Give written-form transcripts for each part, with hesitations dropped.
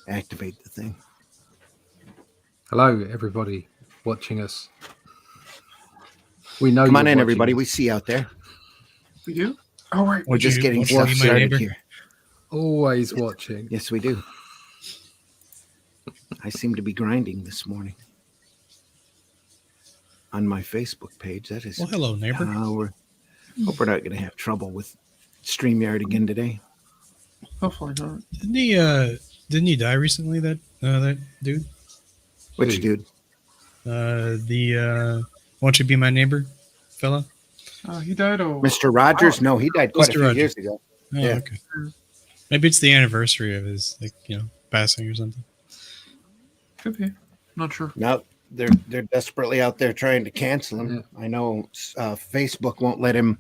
activate the thing. Hello, everybody watching us. We know. Come you're on in, watching everybody. us. We see you out there. We do? Oh, right. We're just getting stuff started here. Always watching. Yes, we do. I seem to be grinding this morning on my Facebook page. That is. Well, hello, neighbor. Hope we're not going to have trouble with StreamYard again today. Hopefully not. Didn't he die recently? That dude. Which dude? Won't you be my neighbor, fella? He died. Mr. Rogers? No, he died quite a few years ago. Oh, yeah. Okay. Maybe it's the anniversary of his, passing or something. Could be. Not sure. No, they're desperately out there trying to cancel him. Yeah. I know Facebook won't let him,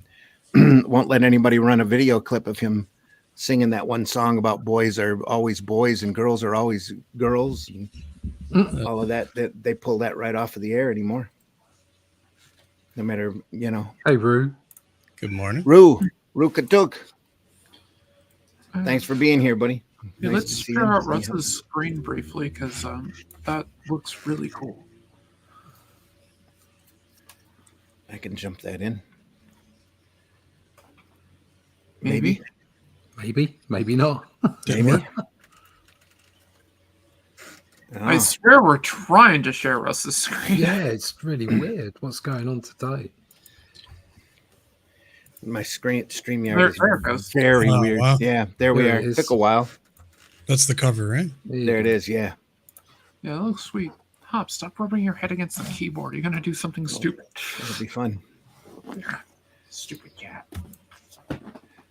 won't let anybody run a video clip of him singing that one song about boys are always boys and girls are always girls. And all of that, they pull that right off of the air anymore. No matter, Hey, Rue. Good morning. Rue Katuk. Thanks for being here, buddy. Yeah, nice let's share out Russ's screen briefly because that looks really cool. I can jump that in. Maybe not. Maybe. I swear we're trying to share Russ's screen. Yeah, it's really weird. What's going on today? My screen StreamYard is there very weird. Wow. Yeah, there we are. It took a while. That's the cover, right? There it is, yeah. Yeah, that looks sweet. Hop, stop rubbing your head against the keyboard. You're going to do something stupid. It'll be fun. Stupid cat.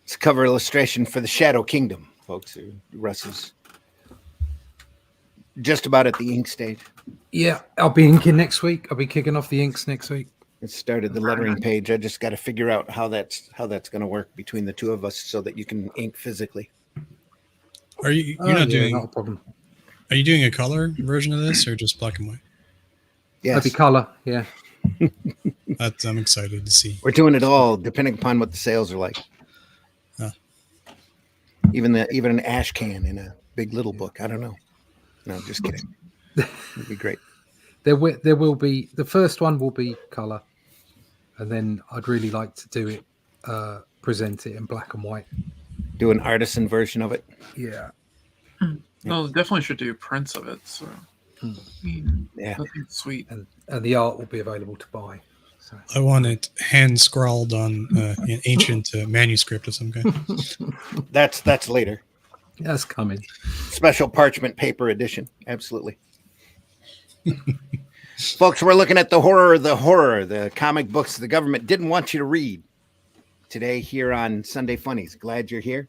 It's a cover illustration for the Shadow Kingdom, folks. Russ's just about at the ink stage. Yeah, I'll be inking next week. I'll be kicking off the inks next week. It started the lettering page. I just got to figure out how that's going to work between the two of us so that you can ink physically. Are you? You're not doing. Not a problem. Are you doing a color version of this or just black and white? Yes. That'd be color. Yeah. I'm excited to see. We're doing it all depending upon what the sales are like. Even an ash can in a big little book. I don't know. No, just kidding. It'd be great. There will be the first one will be color, and then I'd really like to do it, present it in black and white. Do an artisan version of it. Yeah. Well, definitely should do prints of it. So, yeah, that's sweet. And the art will be available to buy. So. I want it hand scrawled on an ancient manuscript of some kind. That's later. That's coming. Special parchment paper edition. Absolutely. Folks, we're looking at the horror, the comic books the government didn't want you to read today here on Sunday Funnies. Glad you're here.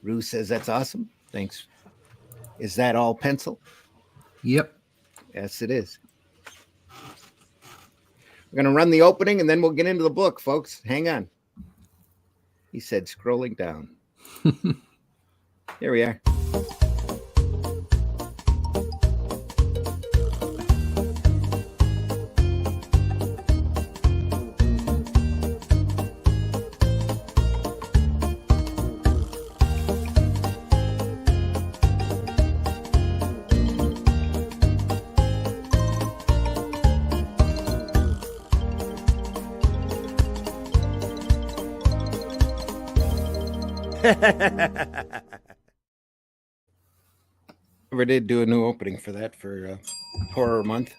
Rue says that's awesome. Thanks. Is that all pencil? Yep. Yes, it is. We're going to run the opening and then we'll get into the book, folks. Hang on. He said scrolling down. Here we are. Never did do a new opening for that for Horror Month.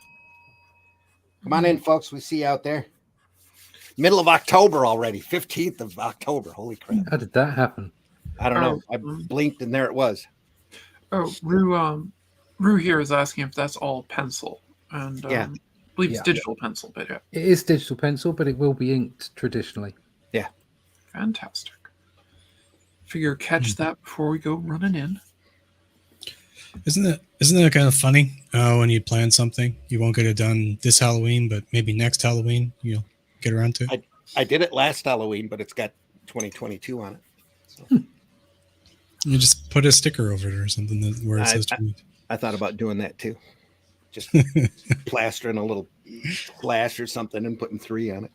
Come on in, folks. We see you out there. Middle of October already. 15th of October. Holy crap. How did that happen? I don't know. I blinked and there it was. Oh, Rue here is asking if that's all pencil. And I believe it's digital pencil, but yeah. It is digital pencil, but it will be inked traditionally. Yeah. Fantastic. Figure catch that before we go running in. Isn't that kind of funny? When you plan something, you won't get it done this Halloween, but maybe next Halloween you'll get around to it. I did it last Halloween, but it's got 2022 on it. So. You just put a sticker over it or something where it says. I thought about doing that too. Just plastering a little flash or something and putting 3 on it.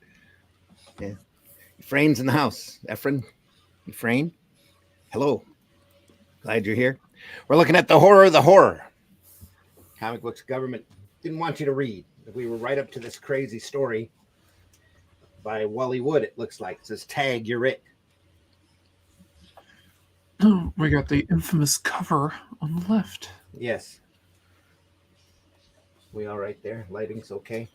Yeah. Ephraim's in the house. Ephraim. Hello. Glad you're here. We're looking at the horror of the horror. Comic books government didn't want you to read. We were right up to this crazy story by Wally Wood, it looks like. It says, tag, you're it. We got the infamous cover on the left. Yes. We all right there? Lighting's okay?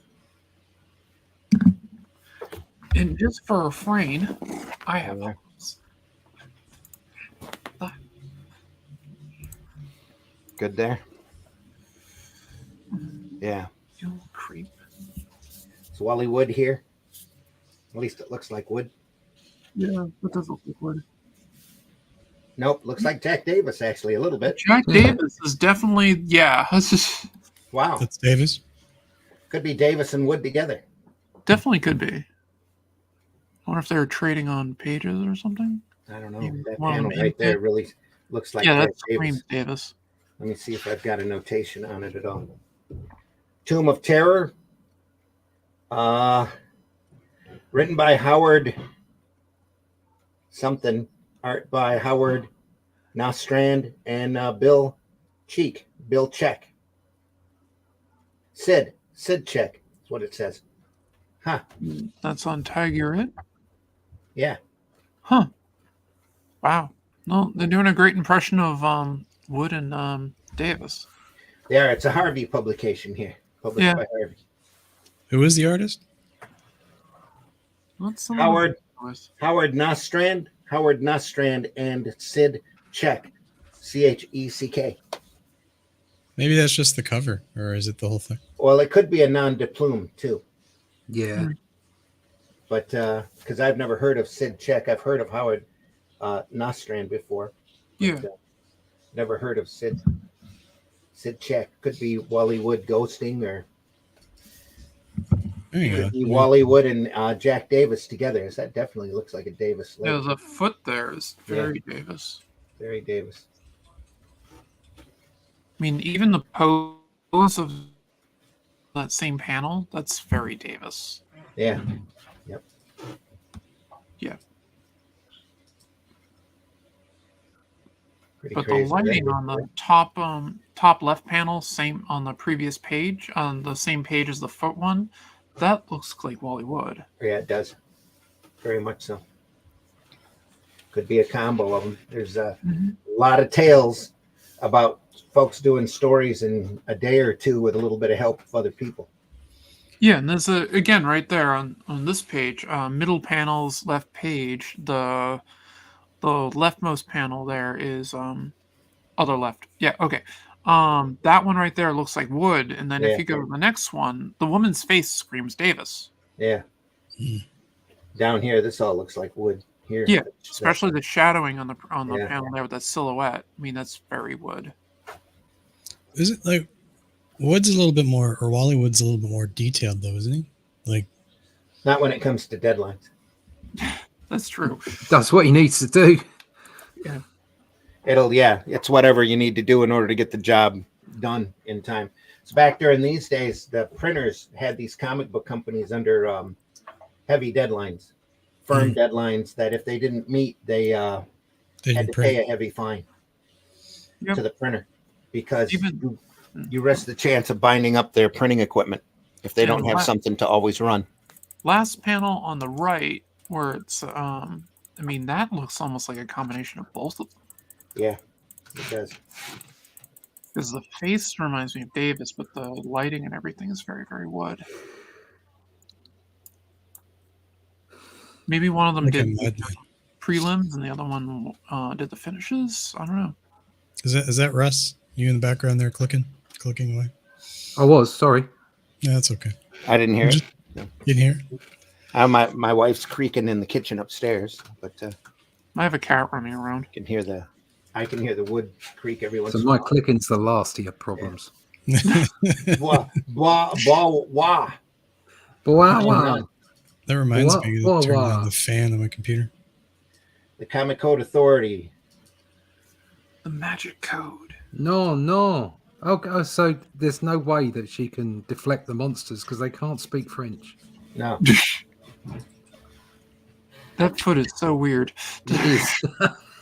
And just for a refrain, I have Yeah. Good there? Yeah. You little creep. It's Wally Wood here. At least it looks like wood. Yeah, that does look like wood. Nope, looks like Jack Davis, actually, a little bit. Jack Davis is definitely, yeah. This is Wow. That's Davis. Could be Davis and Wood together. definitely could be. I wonder if they're trading on pages or something. I don't know. Maybe That one of panel them right there inked. really looks like Yeah, Jack that's Davis. Creme Davis. Let me see if I've got a notation on it at all. Tomb of Terror. Written by Howard something. Art by Howard Nostrand and Bill Cheek. Bill Check. Sid Check. That's what it says. Huh. That's on Tag You're It. Yeah. Huh. Wow. No, they're doing a great impression of Wood and Davis. Yeah, it's a Harvey publication here. Published Yeah. by Harvey. Who is the artist? What's the Howard Nostrand and Sid Check. Check. Maybe that's just the cover, or is it the whole thing? Well, it could be a non-deplume too. Yeah. But because I've never heard of Sid Check. I've heard of Howard Nostrand before. Yeah. But, never heard of Sid Check. Could be Wally Wood ghosting, or There you could be go. Wally Wood and Jack Davis together. That definitely looks like a Davis. Yeah, label. the foot there is very Davis. Very Davis. I mean, even the pose of that same panel, that's very Davis. Yeah. Yep. Yeah. Pretty But crazy. the lighting on the top left panel, same on the previous page, on the same page as the foot one, that looks like Wally Wood. Yeah, it does. Very much so. Could be a combo of them. There's a lot of tales about folks doing stories in a day or two with a little bit of help of other people. Yeah, and there's again right there on this page, middle panels, left page, the leftmost panel there is other left. Yeah, okay. That one right there looks like Wood, and then if you go to the next one, the woman's face screams Davis. Yeah. Down here, this all looks like wood here. Yeah, especially the shadowing on the Yeah. panel there with that silhouette. I mean, that's very Wood. Is it like Wood's a little bit more, or Wally Wood's a little bit more detailed, though, isn't he? Like, Not when it comes to deadlines. That's true. That's what he needs to do. It's whatever you need to do in order to get the job done in time. So back during these days, the printers had these comic book companies under heavy deadlines, firm deadlines that if they didn't meet, they had to pay a heavy fine to the printer, because you risk the chance of binding up their printing equipment if they don't have something to always run. Last panel on the right, where it's I mean, that looks almost like a combination of both of them. Yeah, it does. Because the face reminds me of Davis, but the lighting and everything is very, very Wood. Maybe one of them like a did madman. prelims and the other one did the finishes. I don't know. Is that Russ? You in the background there clicking away? I was, sorry. Yeah, that's okay. I didn't hear it. You didn't hear it? My wife's creaking in the kitchen upstairs, but I have a cat running around. I can hear the wood creak every once So in a my while. clicking's the last of your problems. Blah, blah, blah, blah. Wow, wow. That reminds Wah, me to wah, turn wah. on the fan on my computer. The Comic Code Authority. The magic code. No. Okay, so there's no way that she can deflect the monsters because they can't speak French. No. That foot is so weird. It is.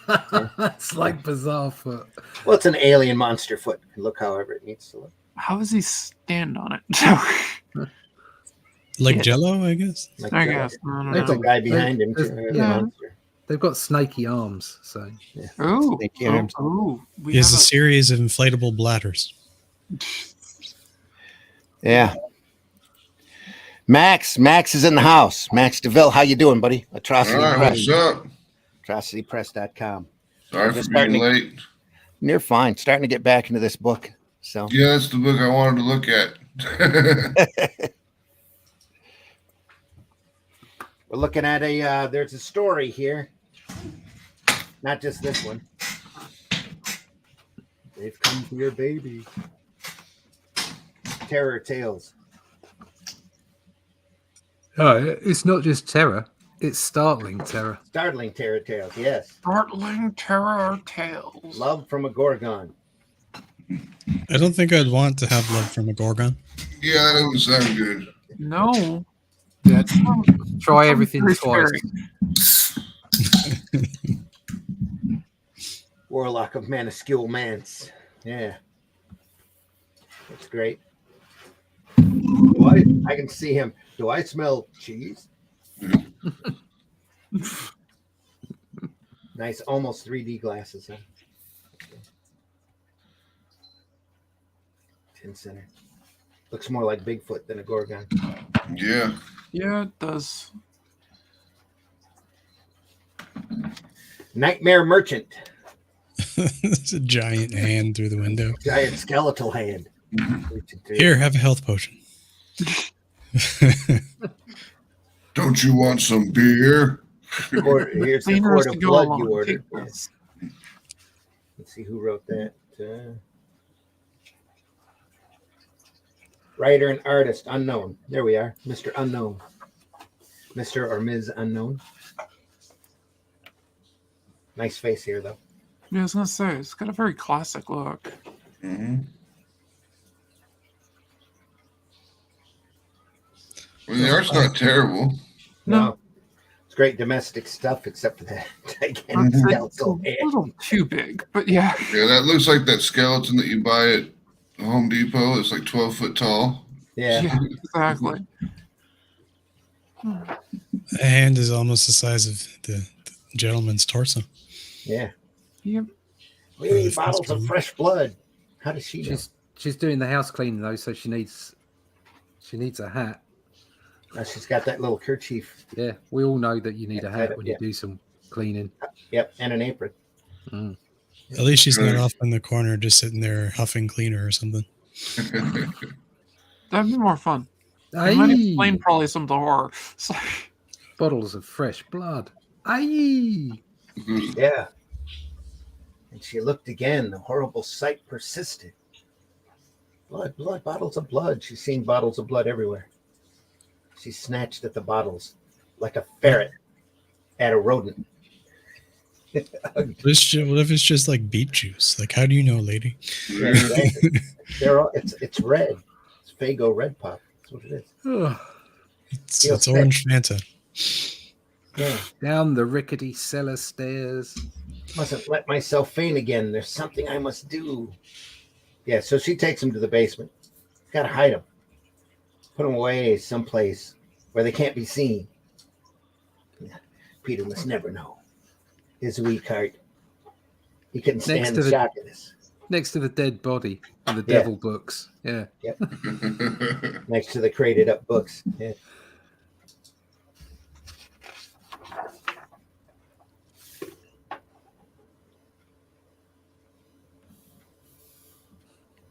It's like bizarre foot. Well, it's an alien monster foot. Look however it needs to look. How does he stand on it? Like Yeah. Jello, I guess. Like I Jello. guess. I don't They've There's a know. guy behind him, too. there's- There's a yeah. monster. They've got snaky arms, so Oh, Snakey arms. we He has have a series of inflatable bladders. Yeah. Max is in the house. Max DeVille, how you doing, buddy? Atrocity All right, Press. what's up? AtrocityPress.com. Sorry Just for being starting to- late. You're fine. Starting to get back into this book. So Yeah, that's the book I wanted to look at. we're looking at there's a story here. Not just this one. They've come for your baby. Terror Tales. it's not just terror; it's startling terror. Startling Terror Tales, yes. startling terror tales. Love from a Gorgon. I don't think I'd want to have love from a Gorgon. Yeah, that doesn't sound good. No. Yeah, try everything Very twice. scary. Warlock of Manuscule Mance. Yeah. That's great. I can see him. Do I smell cheese? Nice, almost 3D glasses. Huh? Tin Center. Looks more like Bigfoot than a Gorgon. Yeah. Yeah, it does. Nightmare Merchant. It's a giant hand through the window. Giant skeletal hand. Reaching through. Here, have a health potion. Don't you want some beer? Here's the Cleaners quart to of go blood along. you ordered. Take this. Let's see who wrote that. Writer and artist, unknown. There we are. Mr. Unknown. Mr. or Ms. Unknown. Nice face here, though. Yeah, I was gonna say it's got a very classic look. Mm-hmm. Well, the art's not terrible. No. It's great domestic stuff, except for that gigantic It's a skeletal hand. little too big, but yeah. Yeah, that looks like that skeleton that you buy at Home Depot. It's like 12 foot tall. Yeah. Yeah, exactly. The hand is almost the size of the gentleman's torso. Yeah. Yep. We need bottles of fresh blood. How does she know? She's doing the house cleaning though, so she needs a hat. She's got that little kerchief. Yeah, we all know that you need a hat when Yeah. you do some cleaning. Yep, and an apron. Mm. At least she's not off in the corner just sitting there huffing cleaner or something. That'd be more fun. It might Aye, explain probably some of the horror. So, bottles of fresh blood. Aye. Yeah. And she looked again. The horrible sight persisted. Blood, bottles of blood. She's seen bottles of blood everywhere. She snatched at the bottles like a ferret at a rodent. What if it's just like beet juice? Like, how do you know, lady? Yeah, exactly. It's red. It's Fago Red Pop. That's what it is. Ugh. It's orange Fanta. Yeah. Down the rickety cellar stairs. Mustn't let myself faint again. There's something I must do. Yeah, so she takes him to the basement. Got to hide him. Put him away someplace where they can't be seen. Peter must never know. His weak heart. He couldn't stand the shock of this. Next to the dead body in the Yeah. devil books. Yeah. Yep. Next to the crated up books. Yeah.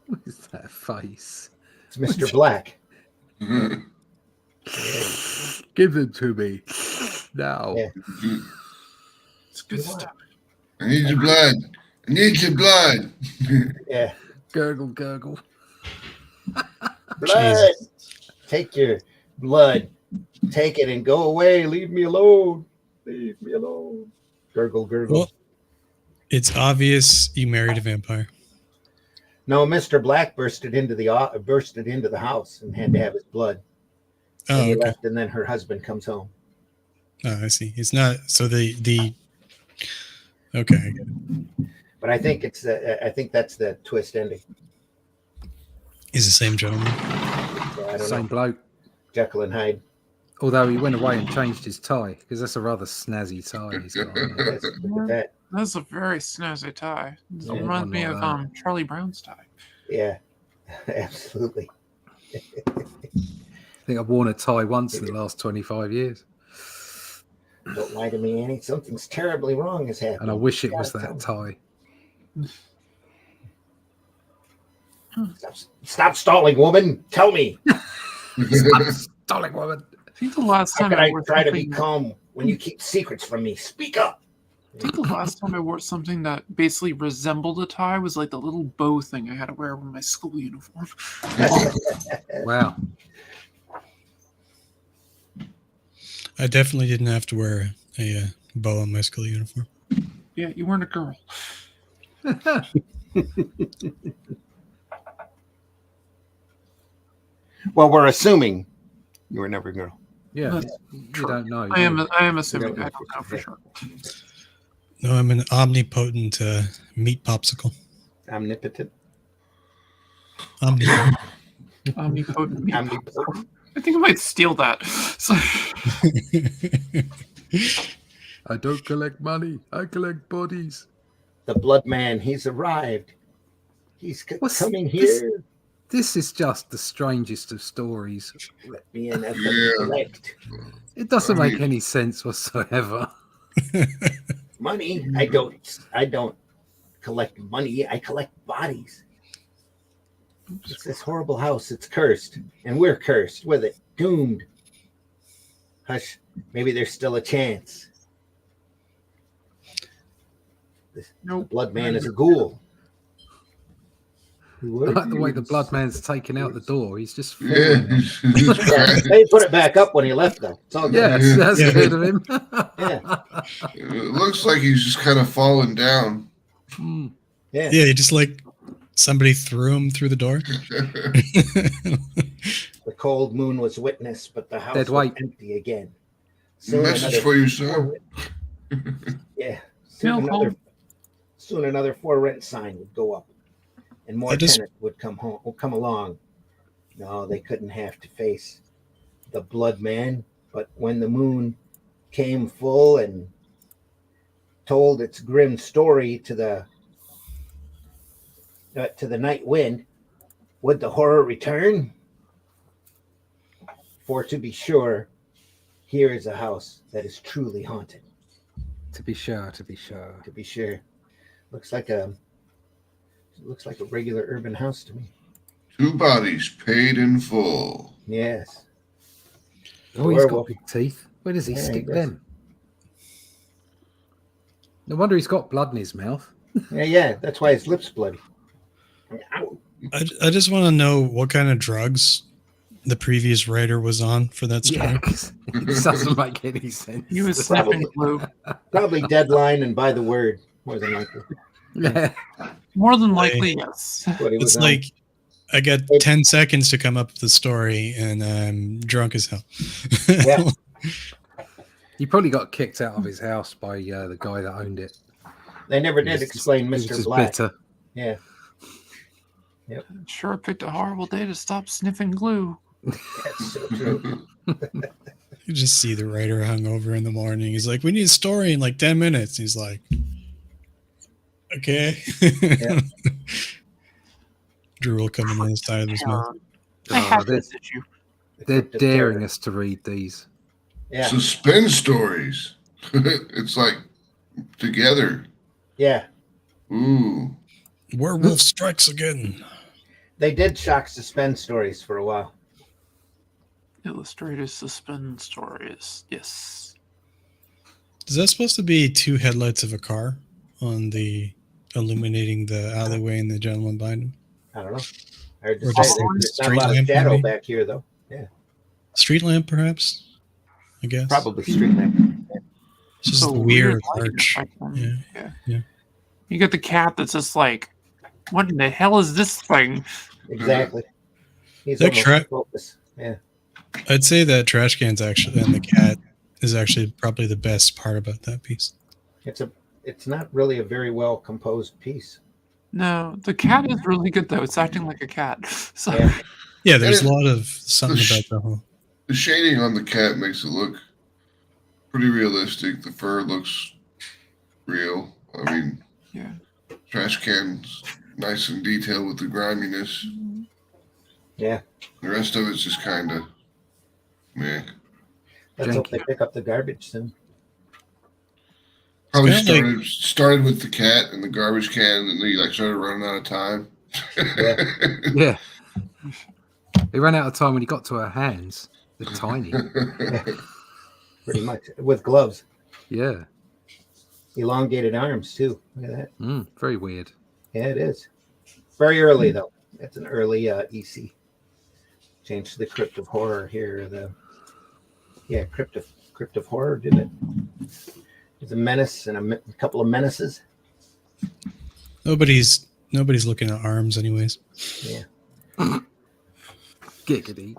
What is that face? It's Mr. Black. Give them to me now. Yeah. it's good stuff. I need your blood. I need your blood. Yeah. Gurgle, gurgle. Blood. Take your blood. Take it and go away. Leave me alone. Leave me alone. Gurgle, gurgle. Well, it's obvious you married a vampire. No, Mr. Black bursted into the house and had to have his blood. And Oh, he okay. left, and then her husband comes home. Oh, I see. It's not so the Okay. I get it. But I think I think that's the twist ending. He's the same gentleman. So I don't Same know. bloke. Jekyll and Hyde. Although he went away and changed his tie, because that's a rather snazzy tie he's got on there. Look at that. That's a very snazzy tie. It Yeah, reminds me one of like Charlie Brown's tie. Yeah, absolutely. I think I've worn a tie once in the last 25 years. Don't lie to me, Annie. Something's terribly wrong has happened. And I wish it You was gotta that tell tie. me. Stop stalling, woman. Tell me. Stalling woman. I think the last How time can I I wore try to be something, calm when you keep secrets from me? Speak up. I think the last time I wore something that basically resembled a tie was like the little bow thing I had to wear with my school uniform. Wow. I definitely didn't have to wear a bow on my school uniform. Yeah, you weren't a girl. Well, we're assuming you were never a girl. Yeah. That's You true. don't know. I do you? am assuming. I don't know for sure. No, I'm an omnipotent meat popsicle. Omnipotent. Omnipotent. Omnipotent. meat Omnipotent. popsicle. I think I might steal that. So, I don't collect money. I collect bodies. The blood man, he's arrived. He's What's coming this? here. This is just the strangest of stories. Let me in as Yeah. the collect. It doesn't Right. make any sense whatsoever. Money. I don't collect money. I collect bodies. It's this horrible house. It's cursed. And we're cursed with it. Doomed. Hush. Maybe there's still a chance. The nope. blood man is a ghoul. I like the way the blood man's taken out the door. He's just Yeah. falling. They put it back up when he left, though. It's all good. Yes, that's Yeah. good of him. Yeah. It looks like he's just kind of falling down. Mm. Yeah. Yeah, he just like somebody threw him through the door. The cold moon was witness, but the house Dead was weight. empty again. Message for you, sir. Yeah. Feel Soon another for rent sign would go up, and more I just- tenants would come along. No, they couldn't have to face the blood man. But when the moon came full and told its grim story to the night wind, would the horror return? For to be sure, here is a house that is truly haunted. To be sure, to be sure. To be sure, looks like a regular urban house to me. 2 bodies paid in full. Yes. Oh, he's got Werewolf. big teeth. Where does he Yeah, he stick does. them? No wonder he's got blood in his mouth. Yeah. That's why his lips bloody. Ow. I just want to know what kind of drugs the previous writer was on for that story. Yeah, 'cause it doesn't make any sense. He was Probably. sniffing glue. Probably deadline and by the word, more than likely. Yeah. More than likely, yes. That's what he was It's on. like I got 10 seconds to come up with the story, and I'm drunk as hell. Yeah. He probably got kicked out of his house by the guy that owned it. They never He did was explain he was Mr. just Black. bitter. Yeah. Sure picked a horrible day to stop sniffing glue. That's so true. You just see the writer hungover in the morning. He's like, "We need a story in like 10 minutes." He's like, "Okay." Yeah. Drool coming on the side of his mouth. I have they're, this issue. they're daring us to read these. Yeah. Suspense stories. It's like together. Yeah. Ooh. Werewolf strikes again. They did shock suspense stories for a while. Illustrated suspense stories. Yes. Is that supposed to be 2 headlights of a car on the illuminating the alleyway and the gentleman behind him? I don't know. I heard Or to say just there's not a street lot of lamp, shadow maybe? back here, though. Street lamp, perhaps? I guess. Probably street lamp. It's just So a weird lighting arch. effect on- Yeah. yeah. Yeah. You get the cat that's just like, what in the hell is this thing? Exactly. He's That almost in focus. Yeah. I'd say that trash can's actually, and the cat is actually probably the best part about that piece. It's it's not really a very well composed piece. No, the cat is really good though. It's acting like a cat. So Yeah. Yeah, there's a And lot of something about the whole. the shading on the cat makes it look pretty realistic. The fur looks real. I mean, yeah. trash cans nice and detailed with the griminess. Yeah. The rest of it's just kind of meh. Let's hope Janky. they pick up the garbage soon. Probably kinda started with the cat and the garbage can, and then you like started running out of time. Yeah. Yeah. He ran out of time when he got to her hands. They're tiny. Pretty much with gloves. Yeah. Elongated arms too. Look at that. Very weird. Yeah, it is. Very early though. It's an early EC. Change to the Crypt of Horror here. Crypt of Horror did it. There's a menace and a couple of menaces. Nobody's looking at arms, anyways. Yeah. Giggity.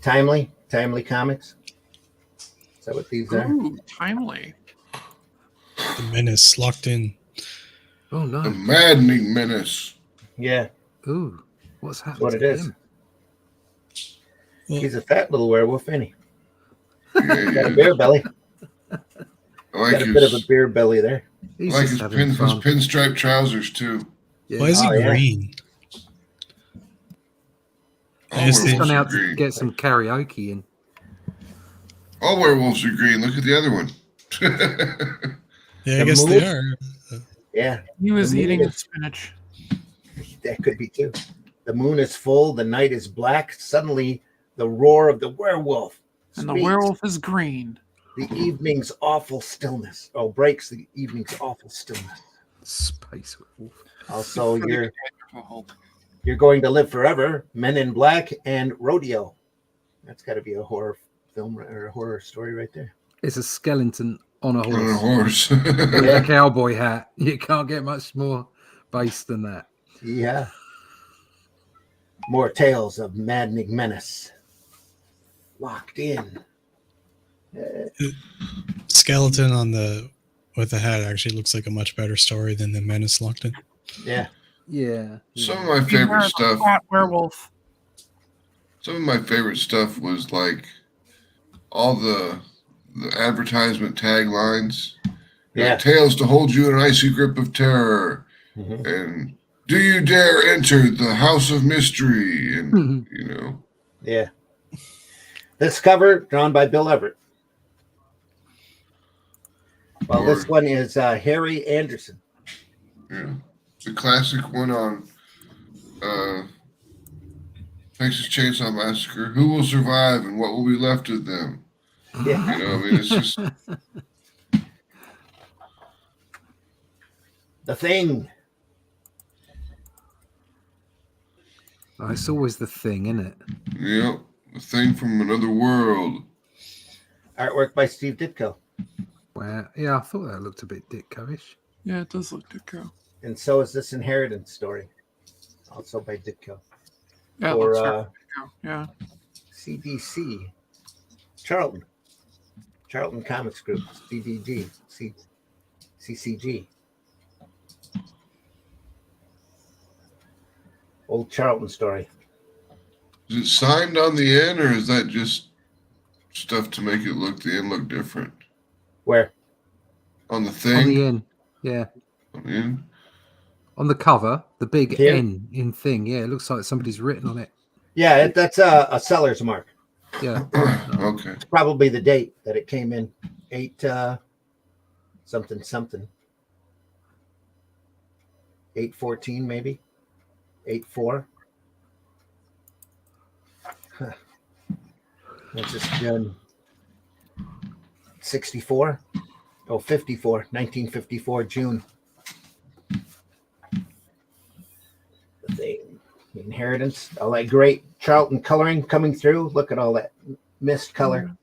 Timely comics. Is that what these are? Ooh, timely. The menace locked in. Oh The no. maddening menace. Yeah, Ooh. What's happened? what it to is. him? Well, He's a fat little werewolf, ain't he? Yeah, Got a yeah. beer belly. I like Got a bit of a his, beer belly there. He's I like just his, having his fun. pinstripe trousers too. Yeah. why is he Oh, yeah. green? All Yes, He's they- werewolves gone are out to green. get some karaoke in. All werewolves are green. Look at the other one. Yeah, I The guess moon? they are. Yeah, He was The moon eating is- his spinach. that could be too. The moon is full. The night is black. Suddenly, the roar of the werewolf And the speaks. werewolf is green. The evening's awful stillness. Oh, breaks the evening's awful stillness. Space werewolf. Also, Pretty you're good for Hulk. You're Going to Live Forever, Men in Black, and Rodeo. That's got to be a horror film or a horror story right there. It's a skeleton on a On a horse horse. with a cowboy hat. You can't get much more base than that. Yeah. More tales of maddening menace. Locked in. Skeleton on the with the hat actually looks like a much better story than the menace locked in. Yeah. Yeah. Some of my Beware favorite the stuff. fat werewolf. Some of my favorite stuff was like all the advertisement taglines. Yeah. Tales to hold you in an icy grip of terror. Mhm. And do you dare enter the house of mystery? And you know, Yeah. This cover drawn by Bill Everett. Well, this Or- one is Harry Anderson. yeah, the classic one on Texas Chainsaw Massacre. Who will survive and what will be left of them? Yeah. You know, I mean, it's just The Thing. Oh, it's always the thing, isn't it? you know, a thing from another world. Artwork by Steve Ditko. Well, yeah, I thought that looked a bit Ditko-ish. Yeah, it does look Ditko. And so is this Inheritance story. Also by Ditko. Yeah, it Or looks very Ditko. Yeah. CDC. Charlton Comics Group. CDG. CCG. Old Charlton story. Is it signed on the end, or is that just stuff to make it look the end look different? Where? On the On thing? the N. Yeah. On the end? On the cover, the big Here? N in thing. Yeah, it looks like somebody's written on it. Yeah, that's a seller's mark. Yeah. Okay. It's probably the date that it came in. 8 something. 8/14 maybe. 8/4. Huh. What's this done? 64? Oh, 54. 1954, June. The Thing. Inheritance. All that great Charlton coloring coming through. Look at all that mist color.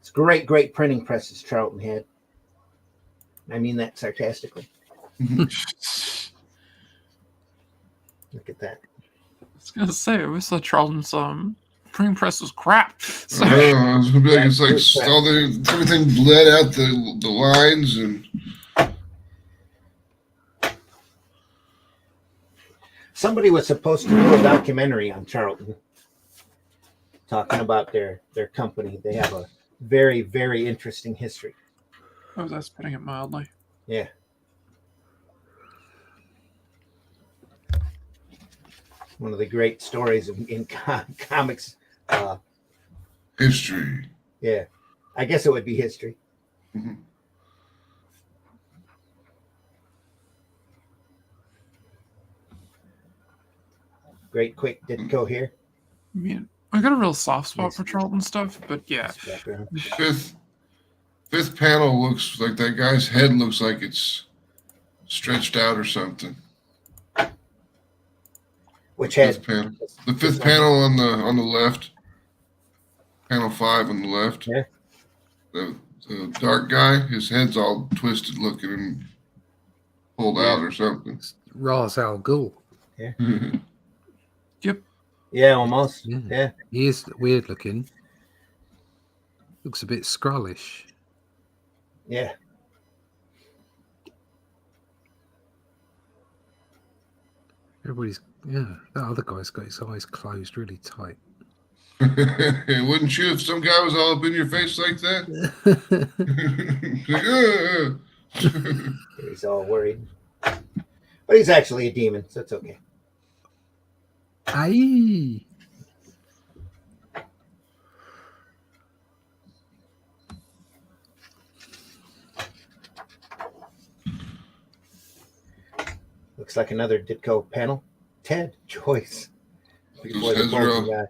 It's great printing presses Charlton had. I mean that sarcastically. Look at that. I was gonna say, I wish the Charlton's Creme press was crap. So, I was gonna be like, it's like everything bled out the lines and. Somebody was supposed to do a documentary on Charlton, talking about their company. They have a very, very interesting history. oh, that's putting it mildly. Yeah. One of the great stories in comics. History. Yeah. I guess it would be history. Mm-hmm. Great quick Ditko here. I mean, I got a real soft spot for Charlton stuff, but yeah. Fifth panel looks like that guy's head looks like it's stretched out or something. Which head? Fifth panel. The fifth panel on the left. Panel 5 on the left. Yeah. The dark guy, his head's all twisted looking and pulled out or something. Ra's al Ghul. Yeah. Yep. Yeah, almost. Yeah. He is weird looking. Looks a bit Skrullish. Yeah. Everybody's that other guy's got his eyes closed really tight. Wouldn't you if some guy was all up in your face like that? Like, He's all worried. But he's actually a demon, so it's okay. Aye. Looks like another Ditko panel. Ted Joyce. Before Those the heads are bulging all- eye.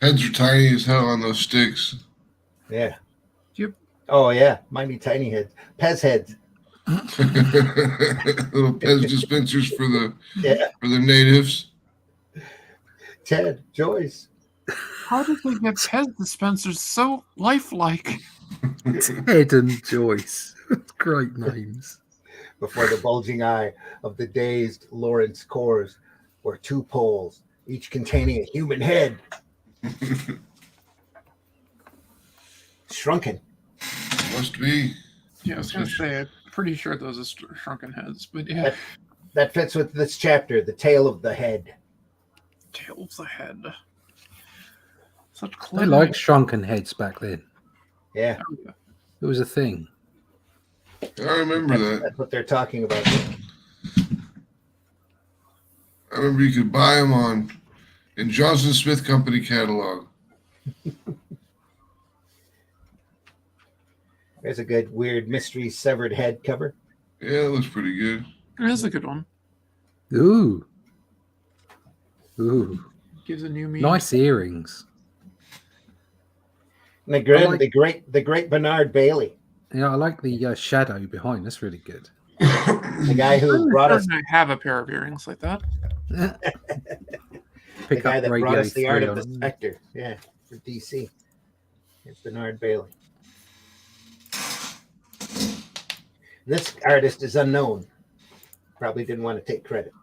Heads are tiny as hell on those sticks. Yeah. Yep. Oh yeah, might be tiny heads. Pez heads. Little Pez dispensers for the Yeah. natives. Ted Joyce. How did they get Pez dispensers so lifelike? Ted and Joyce. Great names. Before the bulging eye of the dazed Lawrence cores were two poles, each containing a human head. Shrunken. Must be. Yeah, I was gonna say, I'm pretty sure those are shrunken heads, but yeah. That fits with this chapter, the tale of the head. Tail of the head. Such They clever. liked shrunken heads back then. Yeah, Oh, yeah. It was a thing. I remember that. that's what they're talking about. I remember you could buy them in Johnson Smith Company catalog. There's a good weird mystery severed head cover. Yeah, that looks pretty good. It is a good one. Ooh. Ooh. Gives a new meaning. Nice earrings. And like- the great Bernard Bailey, Yeah, I like the shadow behind. That's really good. the guy who I'm brought us certain I have a pair of earrings like that. the Pick guy up that Radio brought us the art 3 of the on- Spectre. Yeah, for DC. It's Bernard Bailey. This artist is unknown. Probably didn't want to take credit.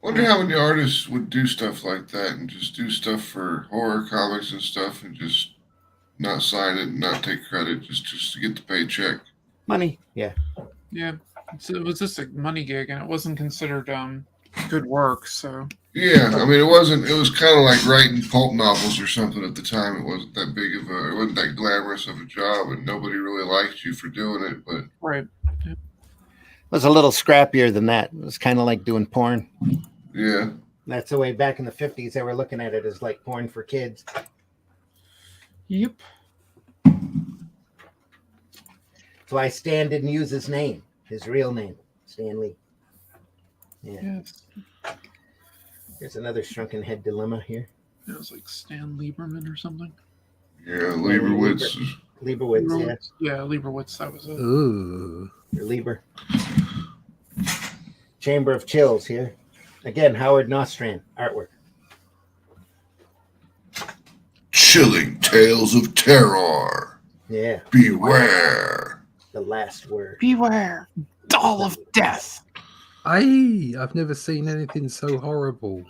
Wonder how many artists would do stuff like that and just do stuff for horror comics and stuff and just not sign it and not take credit just to get the paycheck. Money. Yeah. Yeah. So it was just a money gig and it wasn't considered good work, so Yeah, I mean it was kind of like writing pulp novels or something at the time. It wasn't that big of it wasn't that glamorous of a job and nobody really liked you for doing it, but right. It was a little scrappier than that. It was kind of like doing porn. yeah. That's the way back in the 50s they were looking at it as like porn for kids. Yep. That's why Stan didn't use his name, his real name, Stan Lee. Yeah. Yes. There's another shrunken head dilemma here. It was like Stan Lieberman or something. Yeah, Leibowitz. Leibowitz, yeah. Yeah, Lieberwitz, that was it. Ooh. Or Lieber. Chamber of Chills here. Again, Howard Nostrand artwork. Chilling tales of terror. Yeah, Beware. the last word. Beware, doll of death. I've never seen anything so horrible.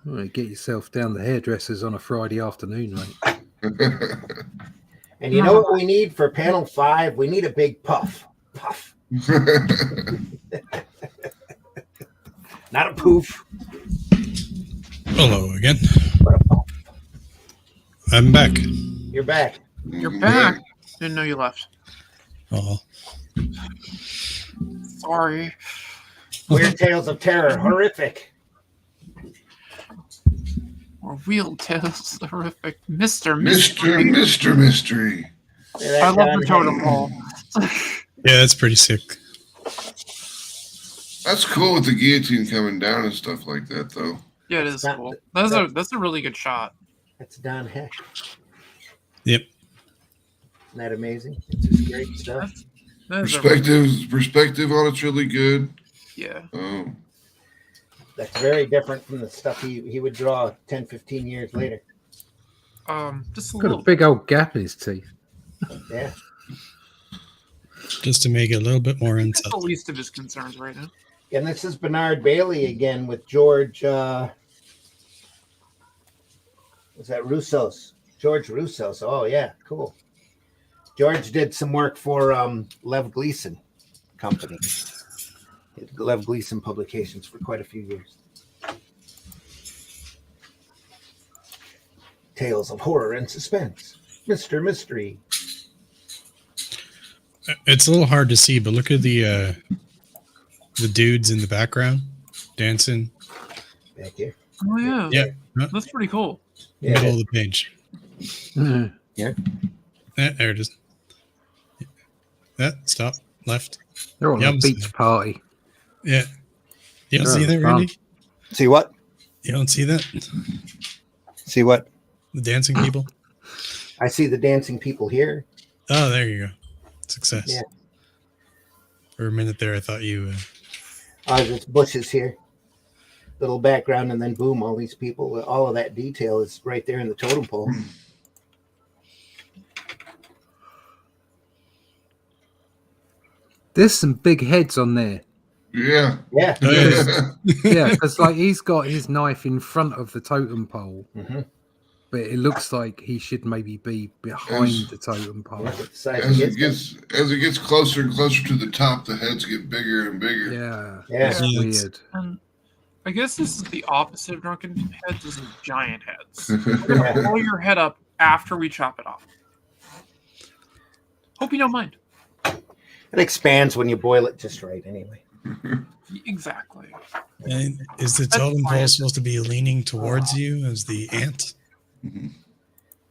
Well, you get yourself down the hairdressers on a Friday afternoon, mate. And you know what we need for panel 5? We need a big puff. Puff. Not a poof. Hello again. But a puff. I'm back. You're back. You're back. Didn't know you left. Oh, Sorry. Weird Tales of Terror. Horrific. Or Wheel Tales, horrific. Mr. Mystery. Mystery. I love the totem pole. yeah, that's pretty sick. That's cool with the guillotine coming down and stuff like that, though. Yeah, it is That- cool. That's a really good shot. That's Don Heck. Yep. Isn't that amazing? It's just great stuff. That is a- Perspective on it's really good. yeah. Oh, That's very different from the stuff he would draw 10, 15 years later. Just a Got a little. big old gap in his teeth. Yeah. Just to make it a little bit more That's the insult. least of his concerns right now. And this is Bernard Bailey again with George. Was that Russo's? George Russo's. Oh, yeah. Cool. George did some work for Lev Gleason Company. Lev Gleason Publications for quite a few years. Tales of horror and suspense. Mr. Mystery. It's a little hard to see, but look at the dudes in the background dancing. Back here. Oh yeah. Yeah. That's pretty cool. Yeah. Middle of the page. Mhm. There it is. That stop left. They're on Yeah, a I'm beach sorry. party. Yeah. You don't Yeah, see that, fun. Randy? See what? You don't see that? See what? The dancing people? I see the dancing people here. Oh, there you go. Success. Yeah. For a minute there, I thought you. There's bushes here. Little background, and then boom, all these people. All of that detail is right there in the totem pole. There's some big heads on there. yeah. Yeah. Oh, yeah. Yeah, because like he's got his knife in front of the totem pole, Mm-hmm. but it looks like he should maybe be behind the totem pole. As it gets closer and closer to the top, the heads get bigger and bigger. Yeah, Yeah. it's Yeah. weird. And I guess this is the opposite of drunken heads. This is giant heads. Yeah. Blow your head up after we chop it off. Hope you don't mind. It expands when you boil it just right, anyway. Exactly. And is the That's totem fine. pole supposed to be leaning towards you as the ant? Mhm.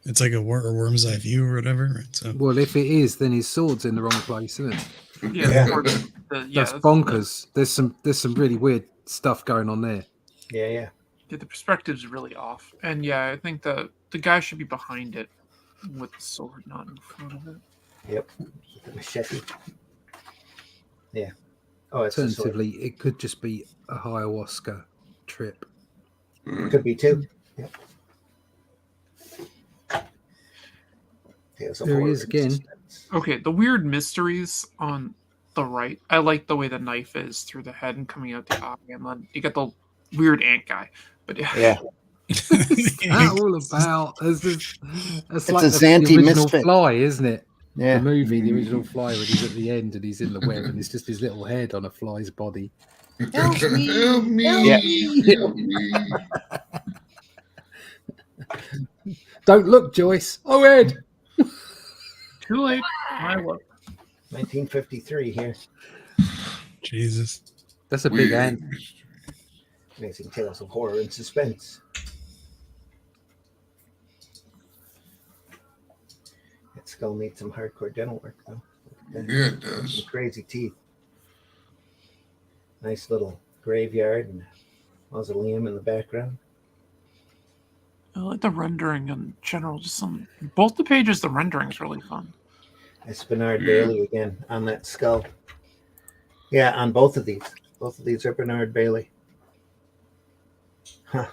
It's like a worm's eye view or whatever. Right? So Well, if it is, then his sword's in the wrong place, isn't it? Yeah. Yeah. or That's bonkers. There's some really weird stuff going on there. Yeah, yeah. The perspective's really off. And yeah, I think the guy should be behind it with the sword, not in front of it. Yep. With the machete. Yeah. Oh, it's a sword. Alternatively, it could just be a ayahuasca trip. Could be too. Yep. Tales of There he horror is and again. suspense. Okay, the weird mysteries on the right. I like the way the knife is through the head and coming out the eye, and then you get the weird ant guy. But Yeah. What's that all about? That's like a the Zanti original misfit. Fly, isn't it? Yeah. The movie, the original Fly, when he's at the end and he's in the web and it's just his little head on a fly's body. Help me! Help me! Yeah. Help me! Don't look, Joyce. Oh, Ed. too late. I look. 1953 here. Jesus. That's a big Weird ant. mystery. Amazing Tales of Horror and Suspense. That skull needs some hardcore dental work, though. Look at that. Yeah, it does. Some crazy teeth. Nice little graveyard and mausoleum in the background. I like the rendering in general. Just both the pages, the rendering's really fun. That's Bernard Bailey again on that skull. Yeah, on both of these. Both of these are Bernard Bailey. Huh.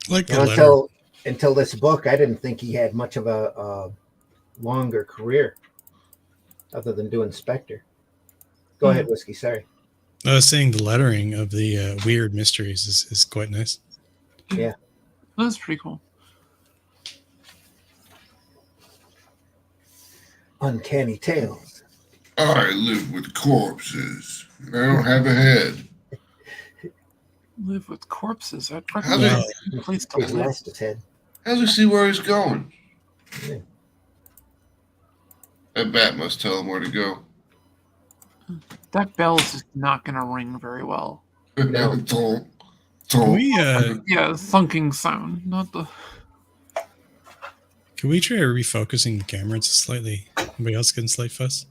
Like the You know, letter. until this book, I didn't think he had much of a longer career other than doing Spectre. Go ahead, Whiskey. Sorry. I was saying the lettering of the weird mysteries is quite nice. Yeah. That's pretty cool. Uncanny Tales. I live with corpses. I don't have a head. Live with corpses. I'd How recommend did- a place to He's live. lost his head. How does he see where he's going? Yeah. That bat must tell him where to go. That bell is just not going to ring very well. No. Tonk, Can tonk. we Yeah, thunking sound, not the. can we try refocusing the camera to slightly? Anybody else getting slight fuss?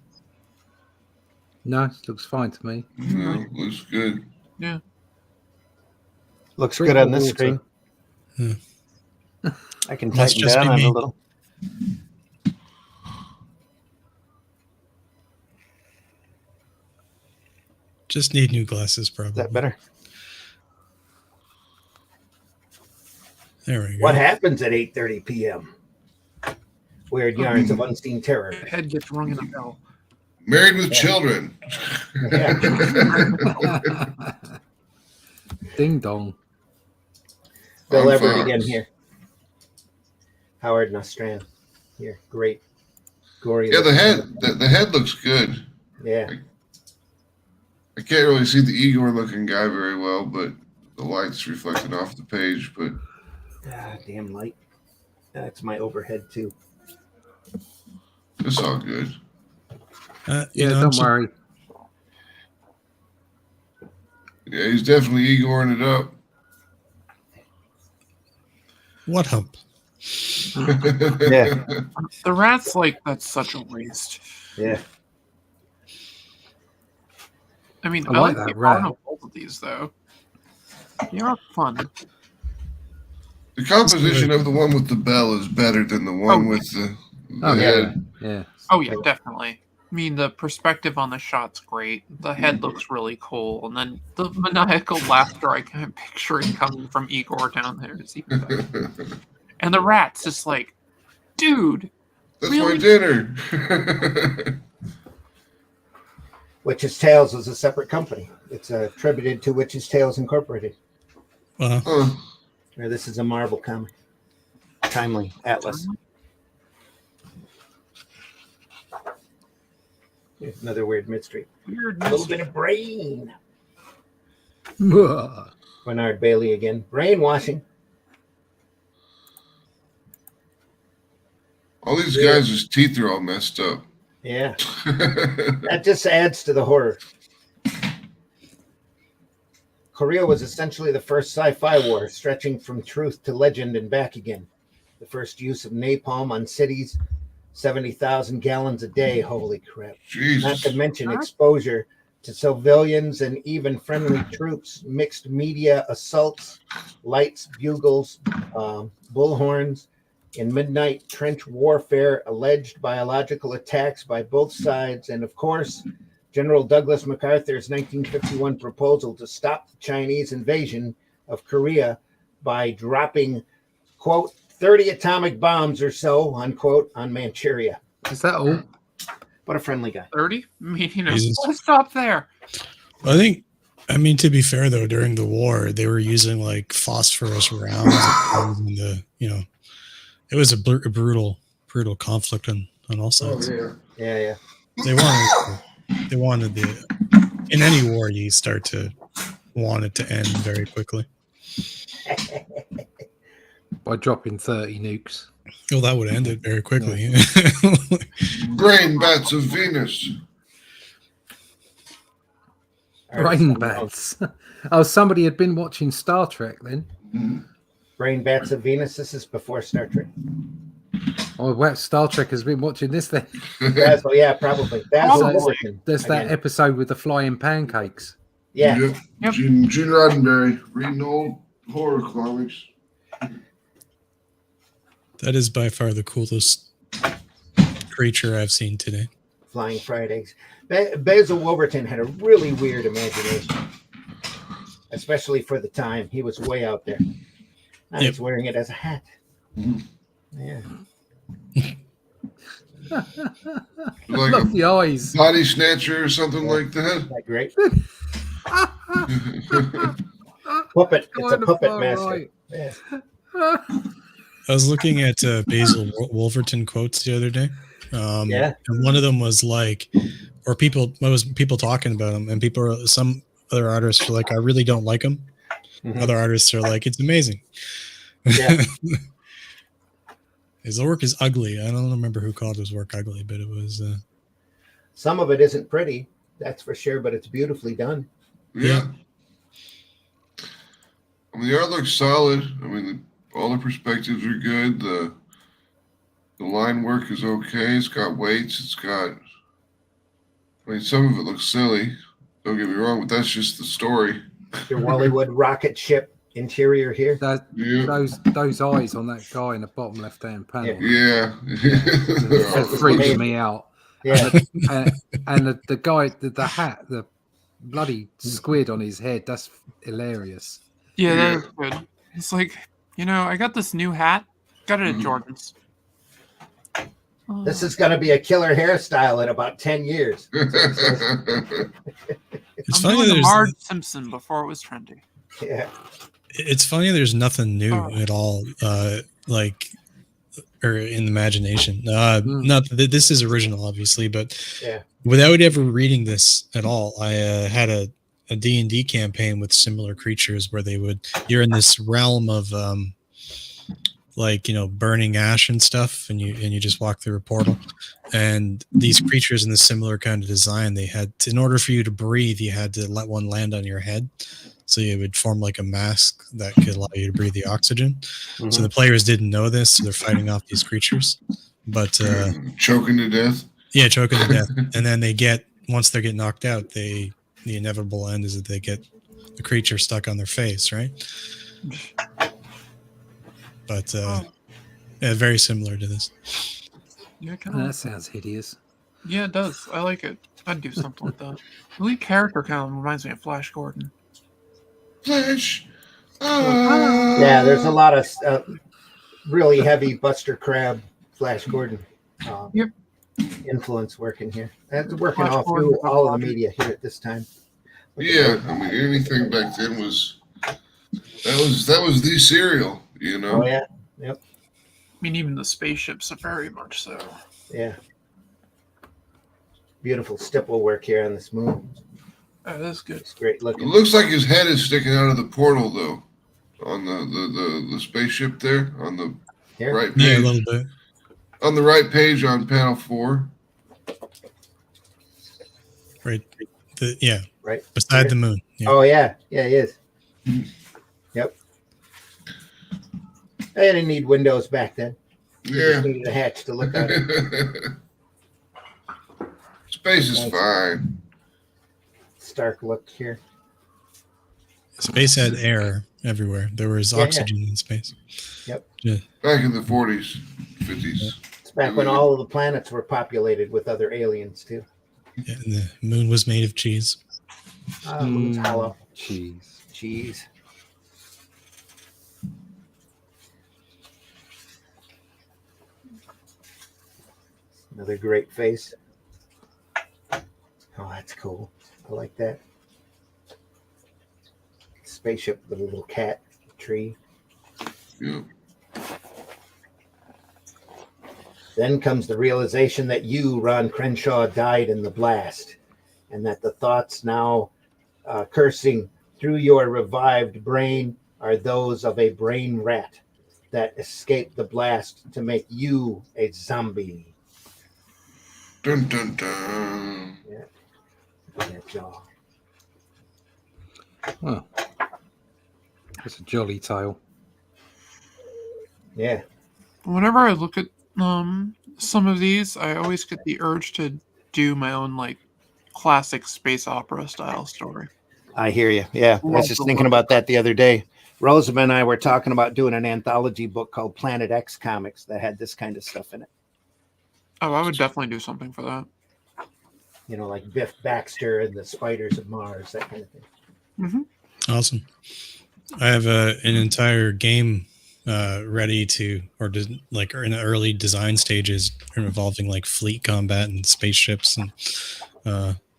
No, looks fine to me. No, looks good. Yeah. Looks Drink good on the this water. screen. I can Must tighten just down be on it me. a little. Just need new glasses, probably. Is that better? There we go. What happens at 8:30 p.m.? Weird yarns of unseen terror. Your head gets rung in a bell. Married with children. Ding dong. Bill On Everett Fox. again here. Howard Nostrand here. Great. Gory. Yeah, the head. The head looks good. Yeah. I can't really see the Igor-looking guy very well, but the light's reflecting off the page. But Ah, damn light. That's my overhead too. it's all good. You Yeah, know, don't just- worry. Yeah, he's definitely Igoring it up. What hump? Yeah. The rat's like, that's such a waste. Yeah. I mean, I I like like that the rat. art of both of these, though. They are fun. The composition of the one with the bell is better than the one Oh, with the Oh, head. yeah. Oh, yeah, definitely. I mean, the perspective on the shot's great. The head looks really cool. And then the maniacal laughter I can't picture it coming from Igor down there is even better. And the rat's just like, dude, That's Really? my dinner. Witch's Tales was a separate company. It's attributed to Witch's Tales Incorporated. Huh. Or this is a Marvel comic. Timely Atlas. Here's another weird mystery. weird. A little bit of brain. Mwah. Bernard Bailey again. Brainwashing. All these guys' teeth are all messed up. Yeah. That just adds to the horror. Korea was essentially the first sci-fi war, stretching from truth to legend and back again. The first use of napalm on cities, 70,000 gallons a day. Holy crap. Not Jesus. to mention exposure to civilians and even friendly troops, mixed media assaults, lights, bugles, bullhorns, in midnight trench warfare, alleged biological attacks by both sides, and of course, General Douglas MacArthur's 1951 proposal to stop the Chinese invasion of Korea by dropping, quote, 30 atomic bombs or so, unquote, on Manchuria. Is that all? What a friendly guy. 30? I mean, you know, Jesus. let's stop there. I mean, to be fair though, during the war, they were using like phosphorus rounds, and it was a brutal conflict on all Oh, sides. yeah. Yeah. They wanted in any war you start to want it to end very quickly. By dropping 30 nukes. Well, that would end it very quickly. Brain bats of Venus. Brain bats. Oh, somebody had been watching Star Trek then. Brain bats of Venus. This is before Star Trek. Oh, well, Star Trek has been watching this then. Basil, yeah, probably. Basil Probably. Bulletin. There's that Again. episode with the flying pancakes. Yeah. Yep. Gene Roddenberry reading old horror comics. That is by far the coolest creature I've seen today. Flying fried eggs. Basil Wolverton had a really weird imagination, especially for the time. He was way out there. Now he's wearing it as a hat. Mhm. Yeah. Like Look, a the eyes. body snatcher or something like that. Isn't that great? puppet. It's a Kinda puppet far master. right. Yeah. I was looking at Basil Wolverton quotes the other day. Yeah. And one of them was like, or people talking about him, and some other artists are like, I really don't like him. Mhm. Other artists are like, it's amazing. Yeah. His work is ugly. I don't remember who called his work ugly, but it was. Some of it isn't pretty, that's for sure, but it's beautifully done. Yeah. I mean, the art looks solid. I mean, all the perspectives are good. The line work is okay. It's got weights. It's got. I mean, some of it looks silly. Don't get me wrong, but that's just the story. Your Wallywood rocket ship interior here. Yeah. Those eyes on that guy in the bottom left-hand panel. Yeah. It freaks me out. Yeah. And the guy, the hat, the bloody squid on his head, that's hilarious. Yeah, that is good. It's like, I got this new hat. Got it at Jordan's. This is going to be a killer hairstyle in about 10 years. It's I'm funny doing the there's Marge Simpson before it was trendy. Yeah. it's funny there's nothing new at all or in the imagination. Not that this is original, obviously, but Yeah. without ever reading this at all, I had a D&D campaign with similar creatures where you're in this realm of burning ash and stuff, and you just walk through a portal, and these creatures in this similar kind of design, in order for you to breathe, you had to let one land on your head, so it would form like a mask that could allow you to breathe the oxygen. Mm-hmm. So the players didn't know this, so they're fighting off these creatures, but choking to death. Yeah, choking to death. And then once they get knocked out, the inevitable end is that they get the creature stuck on their face, right? But very similar to this. Yeah, That sounds hideous. Yeah, it does. I like it. I'd do something with that. The lead character kind of reminds me of Flash Gordon. Flash. Yeah, there's a lot of really heavy Buster Crabbe, Flash Gordon influence working here. That's working Flash all Gordon, through all of the media here at this time. Yeah, I mean, anything back then was that was the cereal, Oh yeah, yep, I mean, even the spaceships are very much so. yeah. Beautiful stipple work here on this moon. Oh, that's good. It's great It looking. looks like his head is sticking out of the portal, though, on the spaceship there on the Here? right Yeah, a page. little bit. On the right page on panel 4. Right. Right Beside the moon. Yeah. Oh yeah, yeah, he is. Yep. I didn't need windows back then. You Yeah. just needed a hatch to look at it. Space is Nice. fine. Stark look here. Space had air everywhere. There was Yeah. oxygen in space. Yep. Yeah. Back in the 40s, 50s. It's back when all of the planets were populated with other aliens too. Yeah, and the moon was made of cheese. Moon's hollow. Cheese. Cheese. Another great face. Oh, that's cool. I like that. Spaceship with a little cat tree. Yeah. Then comes the realization that you, Ron Crenshaw, died in the blast, and that the thoughts now cursing through your revived brain are those of a brain rat that escaped the blast to make you a zombie. Dun dun dun. That jaw. Well, that's a jolly tale. Yeah. Whenever I look at some of these, I always get the urge to do my own classic space opera style story. I hear you. Yeah. I was just thinking about that the other day. Rosema and I were talking about doing an anthology book called Planet X Comics that had this kind of stuff in it. Oh, I would definitely do something for that. You know, like Biff Baxter and the Spiders of Mars, that kind of thing. Mm-hmm. Awesome. I have an entire game ready to, or in the early design stages involving fleet combat and spaceships, and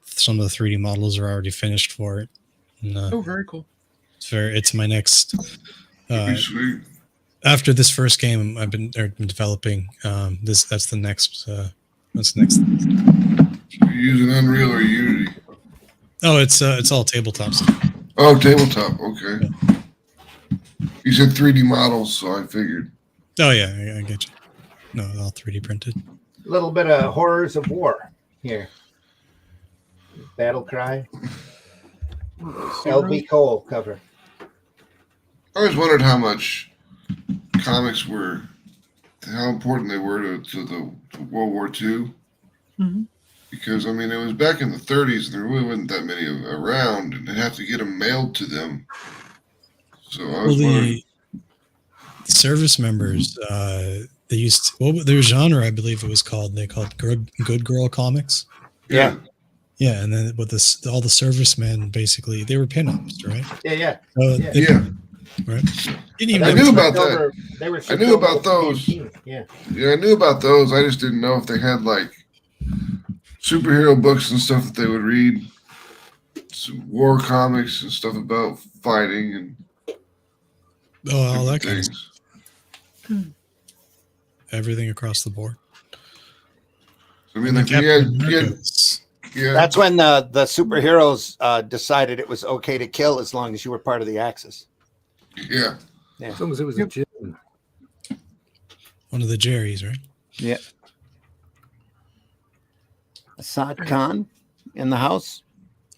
some of the 3D models are already finished for it. And, Oh, very cool. It's my next. That'd be sweet. After this first game, I've been developing. That's the next. What's the next? So you're using Unreal or Unity? Oh, it's all tabletop stuff. Oh, tabletop. Okay. You said 3D models, so I figured. Oh yeah, I get you. No, all 3D printed. A little bit of Horrors of War here. Battle Cry. LB Cole cover. I always wondered how much comics were, how important they were to World War II. Mhm. Because, I mean, it was back in the 30s, and there really wasn't that many around, and they'd have to get them mailed to them. So I was wondering. The service members, they used their genre, I believe it was called. They called good girl comics. Yeah. Yeah, and then with this, all the servicemen basically they were pinups, right? Yeah. Yeah. Right. Didn't even I have knew to- about that. They were I knew about those. Yeah. Yeah, I knew about those. I just didn't know if they had, like, superhero books and stuff that they would read. Some war comics and stuff about fighting and all that different kind of things. stuff. Everything across the board. I mean, And like, Captain America yeah. That's when the superheroes decided it was okay to kill as long as you were part of the Axis. Yeah. As long as it was a German. one of the Jerrys, right? Yeah. Assad Khan in the house.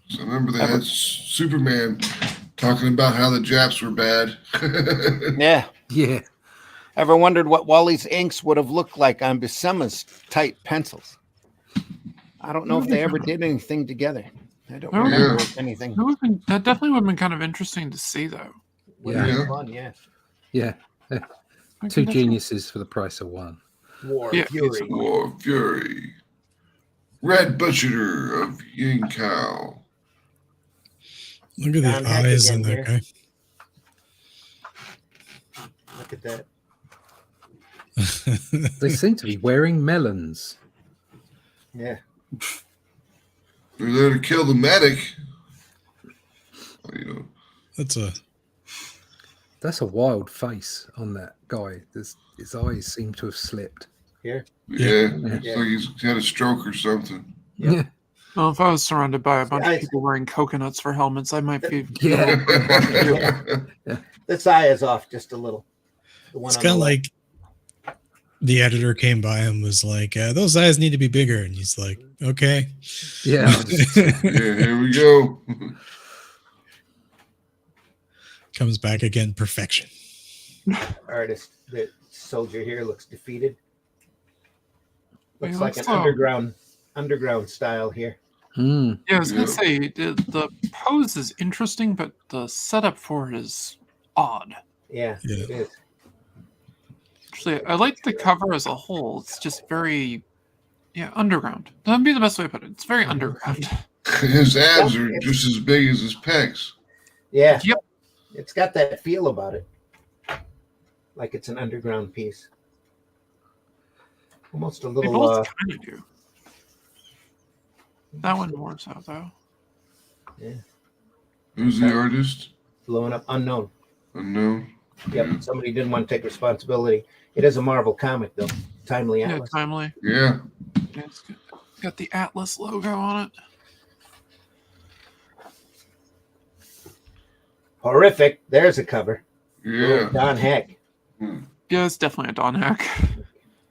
So I remember they had Superman talking about how the Japs were bad. Yeah. Yeah. Ever wondered what Wally's inks would have looked like on Buscema's tight pencils? I don't know if they ever did anything together. I don't Oh, remember anything. That definitely would have been kind of interesting to see, though. Would have Yeah. been fun, yeah. Yeah. Two geniuses for the price of one. War Yeah. Fury. War Fury. Red Butcher of Ying Kao. Look at Don the Heck eyes again on that here. guy. Look at that. They seem to be wearing melons. Yeah. They're there to kill the medic. You know. That's a wild face on that guy. His eyes seem to have slipped. Here. Yeah. It's like he's had a stroke or something. Yeah. Well, if I was surrounded by a bunch of Guys- people wearing coconuts for helmets, I might be. Yeah. This eye is off just a little. The one It's on kind the of left. like the editor came by and was like, "Those eyes need to be bigger," and he's like, "Okay." Yeah. Yeah, here we go. Comes back again, perfection. Artist, the soldier here looks defeated. Looks He like looks an slow. underground style here. Hmm. Yeah, I was gonna Yeah. say the pose is interesting, but the setup for it is odd. Yeah, Yeah. it is. Actually, I like the cover as a whole. It's just very, underground. That'd be the best way to put it. It's very underground. His abs are just as big as his pecs. Yeah. Yep. It's got that feel about it. Like it's an underground piece. Almost a They little both kind of do. That one more so though. Who's the artist? blowing up. Unknown. Unknown. Yep. Yeah. Somebody didn't want to take responsibility. It is a Marvel comic though. Timely Yeah, Atlas. timely. Yeah. Yeah, it's got the Atlas logo on it. Horrific. There's a cover. Yeah. Don Heck. Yeah, it's definitely a Don Heck.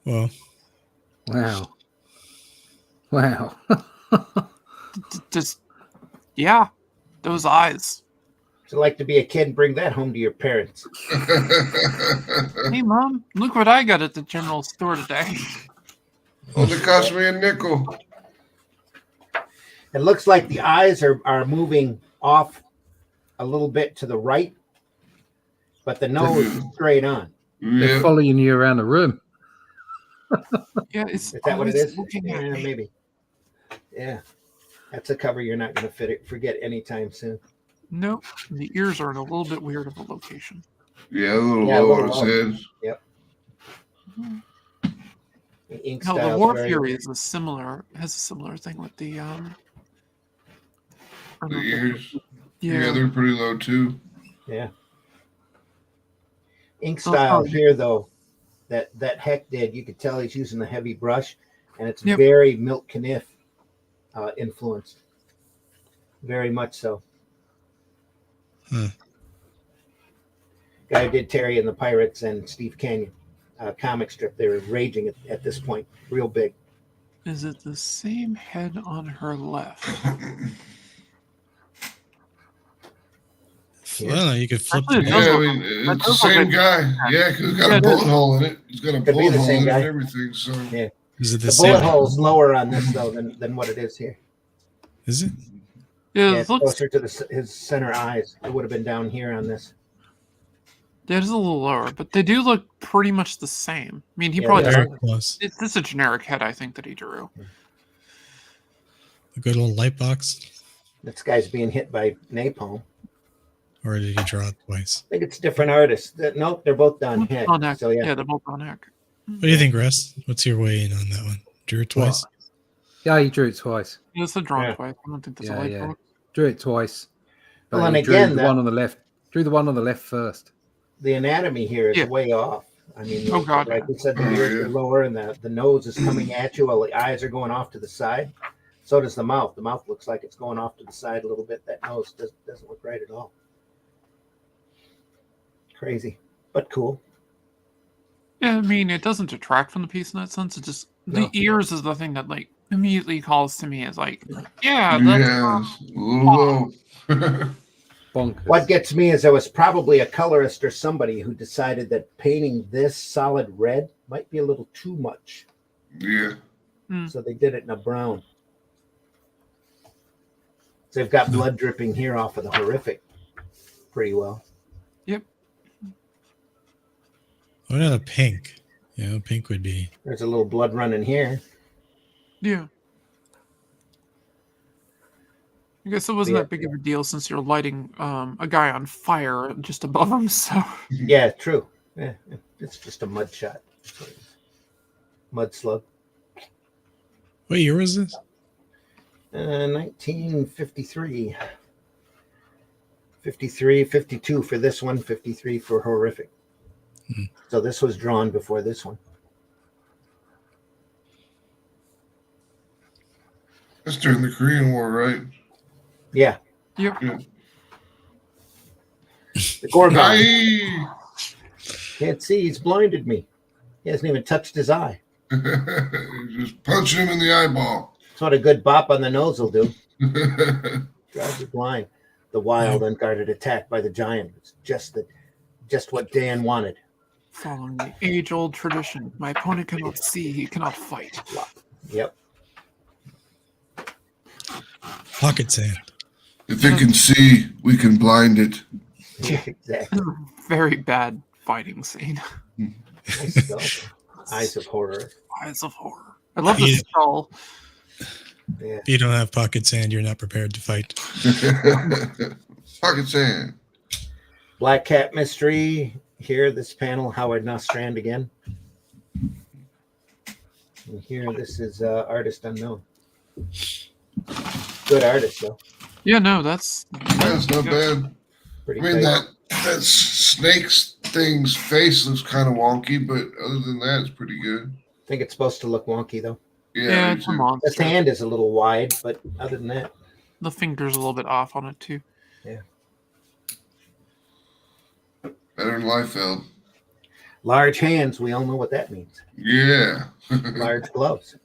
Well, Wow. Wow. Just, yeah, those eyes. It's like to be a kid and bring that home to your parents. Hey, Mom, look what I got at the general store today. Only cost me a nickel. It looks like the eyes are moving off a little bit to the right, but the nose is straight on. They're Yeah. following you around the room. Yeah, it's Is that what it always is? looking at Yeah, me. maybe. Yeah. That's a cover you're not going to forget anytime soon. Nope, the ears are in a little bit weird of a location. Yeah, a little Yeah, a low little on his low. head. Yep. The ink Hell, the style's War very- Fury is has a similar thing with the I don't The know if ears. Yeah, Yeah, they're pretty low too. Yeah. Ink Oh, style sorry. here, though, that Heck did, you could tell he's using a heavy brush, and it's Yep. very Milk Caniff influenced. Very much so. Hmm. Guy who did Terry and the Pirates and Steve Canyon comic strip. They were raging at this point, real big. Is it the same head on her left? I don't know. You could flip. Actually, it Yeah, does I look- mean, that it's the does look same like- guy. Yeah, 'cause it's got Yeah, a it bullet is. hole in it. It's got a Could be bullet the hole same in it guy. and everything. So Yeah. Is it the The same? bullet hole's lower on this, though, than what it is here. Is it? Yeah, Yeah, it it's looks. closer to his center eyes. It would have been down here on this. Yeah, it's a little lower, but they do look pretty much the same. I mean, he Yeah, probably they does. Very close. This is a generic head, I think, that he drew. A good old light box. This guy's being hit by napalm. Or did he draw it twice? I think it's different artists. Nope, they're both down Heck. On Heck. So Yeah, yeah, they're both on Heck. What do you think, Russ? What's your weigh in on that one? Drew it twice? What? Yeah, he drew it twice. Yeah, it's a drawn Yeah. twice. I don't think there's Yeah, a light yeah. box. Drew it twice. But Well, and he drew again, the that- one on the left. Drew the one on the left first. the anatomy here is Yeah. way off. I mean, Oh, God, like yeah. we said, the Oh, ears yeah. are lower and the nose is coming at you while the eyes are going off to the side. So does the mouth. The mouth looks like it's going off to the side a little bit. That nose doesn't look right at all. Crazy, but cool. Yeah, I mean, it doesn't detract from the piece in that sense. It just No. the ears is the thing that like immediately calls to me as like, yeah, that's yeah, it's a little low. Bonkers. What gets me is there was probably a colorist or somebody who decided that painting this solid red might be a little too much. Yeah. So they did it in a brown. So they've got blood dripping here off of the horrific pretty well. What about a pink? You know, pink would be. There's a little blood running here. yeah. I guess it wasn't Yeah. that big of a deal since you're lighting a guy on fire just above him. So Yeah, true. Yeah, it's just a mud shot. Mud slug. What year was this? 1953. 53, 52 for this one, 53 for horrific. Hmm. So this was drawn before this one. That's during the Korean War, right? Yeah, yep. Yeah. the Gorgon. Aye. Can't see. He's blinded me. He hasn't even touched his eye. Just punch him in the eyeball. That's what a good bop on the nose will do. Drives you blind. The wild, unguarded attack by the giant. It's just what Dan wanted. Following the age-old tradition, my opponent cannot see, he cannot fight. Yep. Pocket sand. If it can see, we can blind it. Exactly. Very bad fighting scene. Nice stuff. Eyes of horror. Eyes of horror. I love the Yeah. skull. Yeah. If you don't have pocket sand, you're not prepared to fight. Pocket sand. Black Cat Mystery. Here, this panel, Howard Nostrand again. And here, this is Artist Unknown. Good artist, though. Yeah, no, that's That's not good. bad. Pretty I mean, great. that snake's thing's face looks kind of wonky, but other than that, it's pretty good. I think it's supposed to look wonky, though. Yeah, me it's a too. His monster. hand is a little wide, but other than that, The finger's a little bit off on it too. Better than Liefeld. large hands, we all know what that means. Yeah. Large gloves.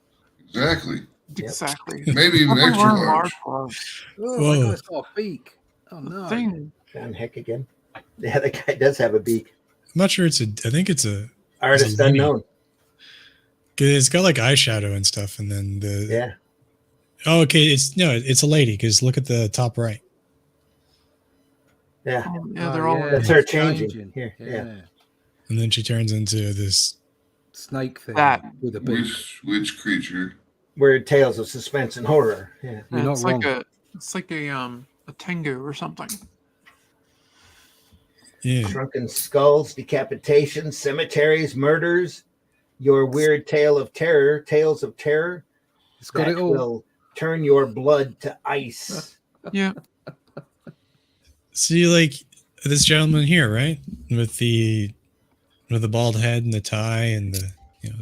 Exactly. Exactly. Maybe even Probably extra wearing large. gloves. Oh, Whoa. that guy's got a beak. Oh The no. thing. John Heck again. Yeah, the guy does have a beak. I'm not sure it's a. I think it's a. Artist lady. Unknown. 'Cause it's got like eyeshadow and stuff, and then the. Yeah. Oh, okay. It's a lady. Because look at the top right. Yeah. Oh, yeah, Oh, they're all. yeah, That's her it's changing. Here, yeah. And then she turns into this. Snake thing That. with a beak. Which creature? Weird tales of suspense and horror. Yeah. You're Yeah, not it's wrong. like a tengu or something. Yeah. Shrunken skulls, decapitations, cemeteries, murders. Your weird tales of terror It's got that it all. will turn your blood to ice. Yeah. See, like, this gentleman here, right? With the bald head and the tie and the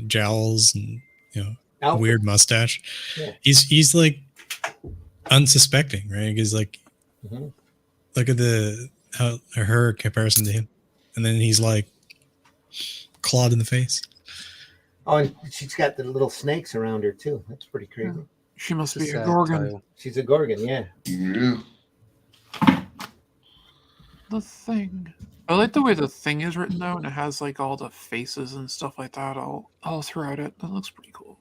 jowls and Outfit. weird mustache. Yeah. He's like unsuspecting, right? Because like Mhm. look at her comparison to him, and then he's like clawed in the face. Oh, and she's got the little snakes around her too. That's pretty crazy. She must It's be a a sad gorgon. tale. She's a gorgon, yeah. Yeah. The Thing. I like the way the Thing is written though, and it has like all the faces and stuff like that all throughout it. That looks pretty cool.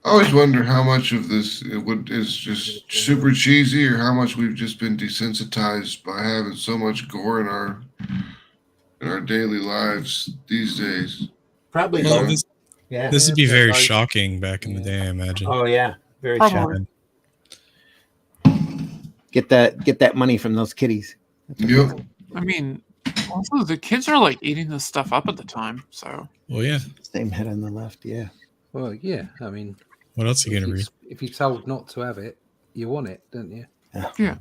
I always wonder how much of this is just super cheesy, or how much we've just been desensitized by having so much gore in our daily lives these days. Probably Well, both. this Yeah. would be very right. shocking back in the day, I imagine. Oh yeah. Very Probably. shocking. Get that money from those kitties. Yep. I mean, also the kids are like eating this stuff up at the time, so Well, yeah. Same head on the left, yeah. Well, yeah. I mean, What else are you gonna read? if you're told not to have it, you want it, don't you? yeah.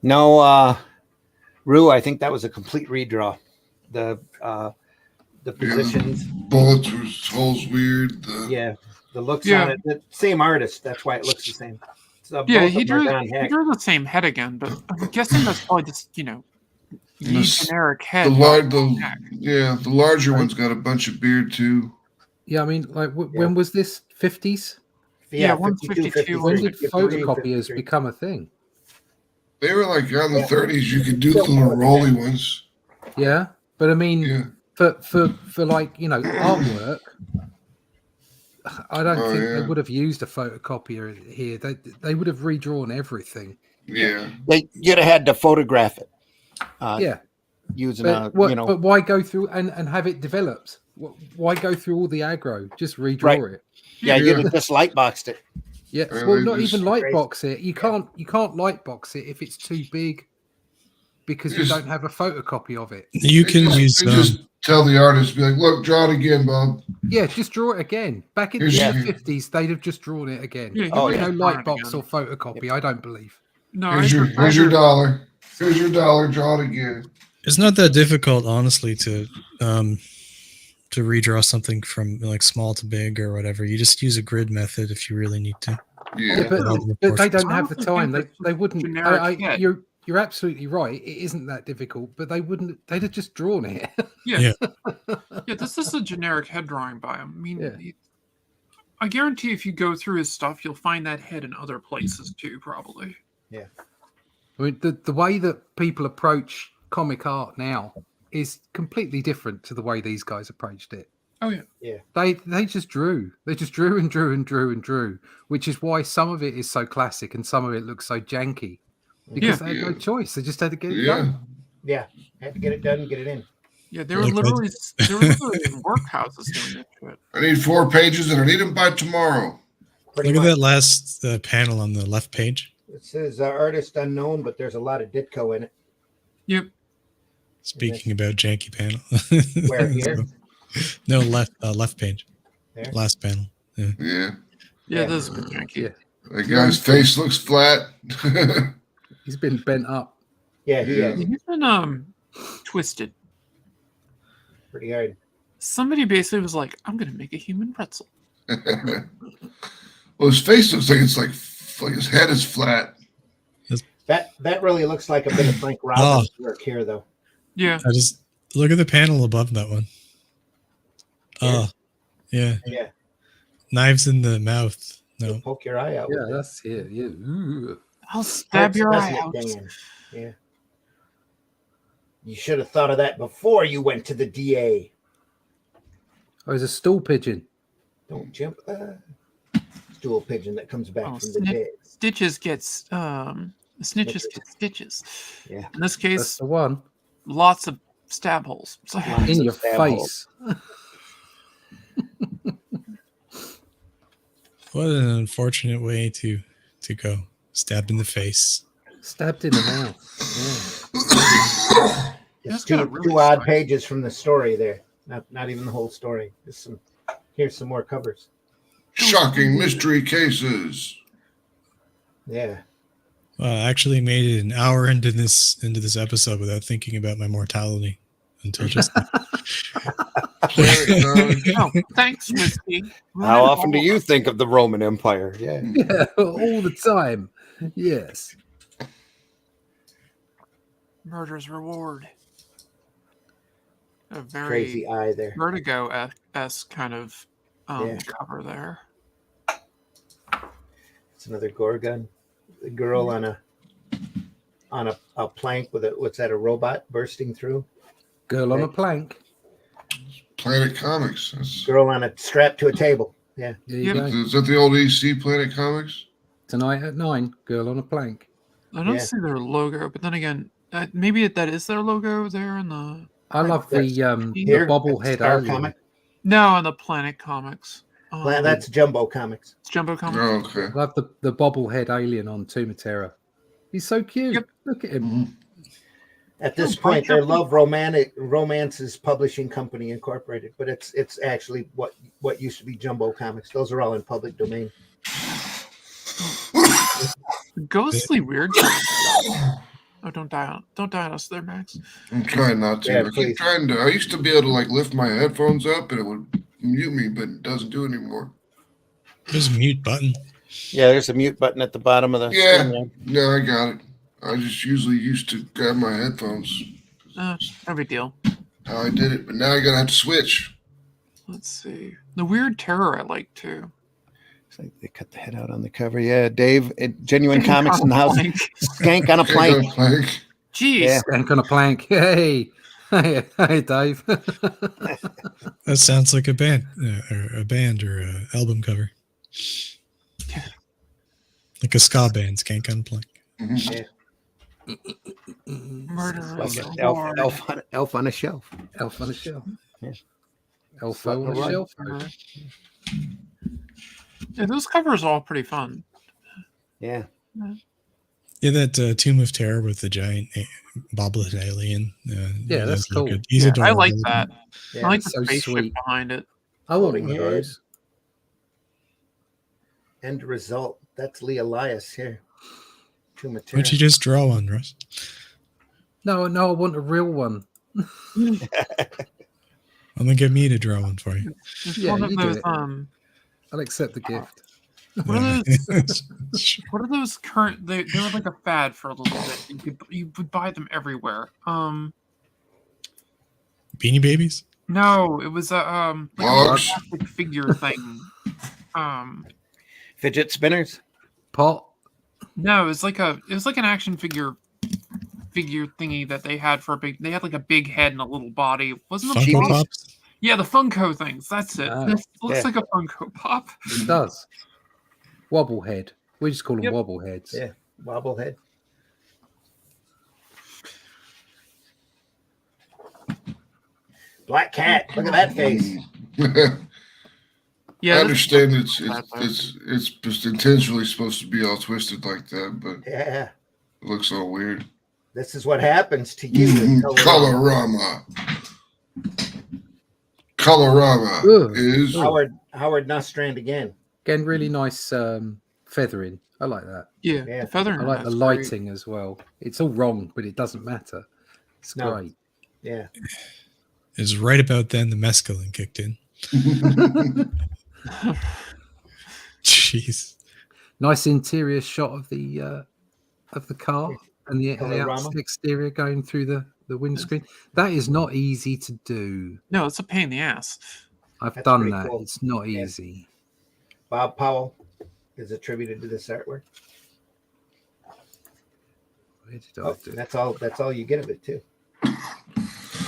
No, Rue, I think that was a complete redraw. The positions, Bullets were holes weird. the looks Yeah. on it. The same artist, that's why it looks the same. So Yeah, both he of them are drew, Don he Heck. drew the same head again, but I'm guessing that's probably just, the This- generic head. The not the larger one's got a bunch of beard too. Yeah, I mean, like, Yeah. when was this? 50s? Yeah, 52, 152. When 53, did 53, photocopiers 53. become a thing? They were like on the 30s. You could do the little rolly ones. Yeah, but I mean, Yeah. for like artwork, I don't Oh, think yeah. they would have used a photocopier here. They would have redrawn everything. Yeah. You'd have had to photograph it. Yeah, Using but but why go through and have it developed? Why go through all the aggro? Just redraw Right. it. yeah, Yeah. you'd have just light boxed it. Yeah, Yeah, well, they not just- even light box it. You can't light box it if it's too big because you Just- don't have a photocopy of it. You They can just, use they just tell the artist, be like, look, draw it again, Bob. Yeah, just draw it again. Back in Here's the your- 50s, they'd have just drawn it again. Yeah, Oh, There's yeah. no Drawn light it box again. or photocopy. I don't believe. No, Here's your dollar. Here's your dollar. Draw it again. It's not that difficult, honestly, to redraw something from like small to big or whatever. You just use a grid method if you really need to. Yeah. But, all the but they proportions. don't have the I time. think They wouldn't. generic head. You're absolutely right. It isn't that difficult, but they wouldn't. They'd have just drawn it. Yeah, this is a generic head drawing by him. I mean, Yeah. I guarantee if you go through his stuff, you'll find that head in other places too, probably. I mean, the way that people approach comic art now is completely different to the way these guys approached it. Oh yeah. They just drew. They just drew and drew and drew and drew, which is why some of it is so classic and some of it looks so janky. Because they had no Yeah. choice. They just had to get it Yeah. done. Yeah, had to get it done and get it in. Yeah, they were Like literally in workhouses doing that shit. I need 4 pages and I need them by tomorrow. Pretty Look at much. that last panel on the left page. It says artist unknown, but there's a lot of Ditko in it. Yep. Speaking about janky panel. Where, here? No, left page. There? Last panel. Yeah. Yeah, Yeah. this is janky. Yeah. That guy's face looks flat. He's been bent up. Yeah, he Yeah. has. He's been twisted. Pretty hard. Somebody basically was like, "I'm gonna make a human pretzel." Well, his face looks like it's like his head is flat. That really looks like a bit of Frank Robbins work here, though. Yeah. I just look at the panel above that one. Oh, yeah. Yeah, Knives in the mouth. No. poke your eye out. Yeah, with it. that's it. Yeah. Ooh. I'll stab your eye Doesn't out. it, Dan? Yeah. You should have thought of that before you went to the DA. Oh, he's a stool pigeon. Don't jump. Stool pigeon that comes back Oh, from the dead. Stitches gets snitches get stitches. Yeah. In this That's case, the one. lots of stab holes. So, Lots In of your stab face. What an unfortunate way to go. Stabbed in the face. Stabbed in the mouth. It's That's got a two really odd slight- pages from the story there. Not even the whole story. Here's some more covers. Shocking mystery cases. Yeah. I actually made it an hour into this episode without thinking about my mortality until just now. Planet knowledge. Oh, thanks, Whiskey. How often do you think of the Roman Empire? Yeah. Yeah, all the time. Yes. Murder's reward? A very Crazy eye there. Vertigo-esque kind of Yeah. cover there. It's another Gorgon. The girl on a plank with a robot bursting through. Girl on a plank. Planet Comics. That's, Girl on a strap to a table. Yeah. There you Yep. go. is that the old EC Planet Comics? Tonight at 9, girl on a plank. I don't Yeah. see their logo, but then again, maybe that is their logo there in the I love the Here, bobblehead Star alien. Comic. no on the Planet Comics. That's Jumbo Comics. It's Jumbo Comics. Oh, okay. I love the bobblehead alien on Tomb of Terror. He's so cute. Yep. Look at him. Mhm. At this Oh, point, they're Jumbo. Love Romances Publishing Company Incorporated, but it's actually what used to be Jumbo Comics. Those are all in public domain. Ghostly weird. Oh, don't die on us there, Max. I'm trying not to. Yeah, I keep please. trying to. I used to be able to like lift my headphones up and it would mute me, but it doesn't do it anymore. There's a mute button. Yeah, there's a mute button at the bottom of the Yeah. screen. No, I got it. I just usually used to grab my headphones. No big deal. How I did it, but now I gotta have to switch. Let's see. The weird terror I like too. It's like they cut the head out on the cover. Yeah, Dave, Genuine Comics in the house. Skank on a plank. Plank. Jeez. Yeah. Stank on a plank. Hey. Hey, Dave. That sounds like a band or a album cover. Like a ska band, Skank on a Plank. Mhm. Murder Like is an a elf, reward. elf on a shelf. Elf on a shelf. Yeah. Elfo on a Right. shelf. Yeah, those covers are all pretty fun. Yeah. Yeah, that Tomb of Terror with the giant bobblehead alien. Yeah, that's does look cool. good. He's Yeah, I adorable. like that. Yeah. I like the So spaceship sweet. behind it. I want Floating one of head. those. End result. That's Lee Elias here. Tomb of Why don't you Terror. just draw one, Russ? No, I want a real one. I'm gonna get me to draw one for you. It's Yeah, one of you do those it. I'll accept the gift. what are those Sure. what are those current they were like a fad for a little bit. You would buy them everywhere. Beanie Babies? No, it was like a Mugs. plastic figure thing. Fidget spinners. Pot. No, it was like an action figure thingy that they had for they had like a big head and a little body. Wasn't it? Funko Pops? Yeah, the Funko things. That's it. Ah. This looks Yeah. like a Funko Pop. It does. Wobblehead. We just call them Yep. wobbleheads. Yeah. Wobblehead. Black cat. Look at that face. Yeah, I this- understand it's just intentionally supposed to be all twisted like that, but Yeah. it looks all weird. This is what happens to you. in Colorado. Colorama Ugh. is Howard Nostrand again. Again, really nice feathering. I like that. yeah, Yeah. the feathering. I like the that's lighting as well. It's all wrong, but it doesn't matter. It's No. great. Yeah. It's right about then the mescaline kicked in. Jeez. Nice interior shot of the car and the Colorama. exterior going through the windscreen. That is not easy to do. No, it's a pain in the ass. I've That's done pretty that. cool. It's not Yeah. easy. Bob Powell is attributed to this artwork. Where did I Oh, do? that's all you get of it too.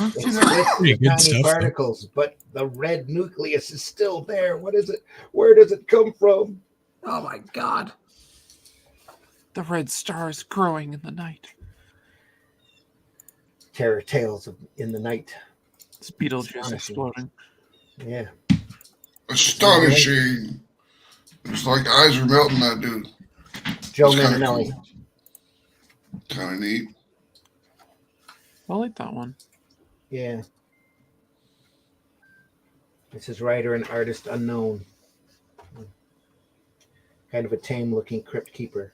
Let's It's see that. split Pretty into good tiny stuff, though. particles, but the red nucleus is still there. What is it? Where does it come from? Oh my god! The red stars growing in the night. Terror tales in the night. It's Beetlejuice Astonishing. exploding. Yeah. astonishing. It's like eyes are melting that dude. Joe It's kinda Manninelli. cool. Kind of neat. I like that one. Yeah. This is writer and artist unknown. Kind of a tame looking crypt keeper.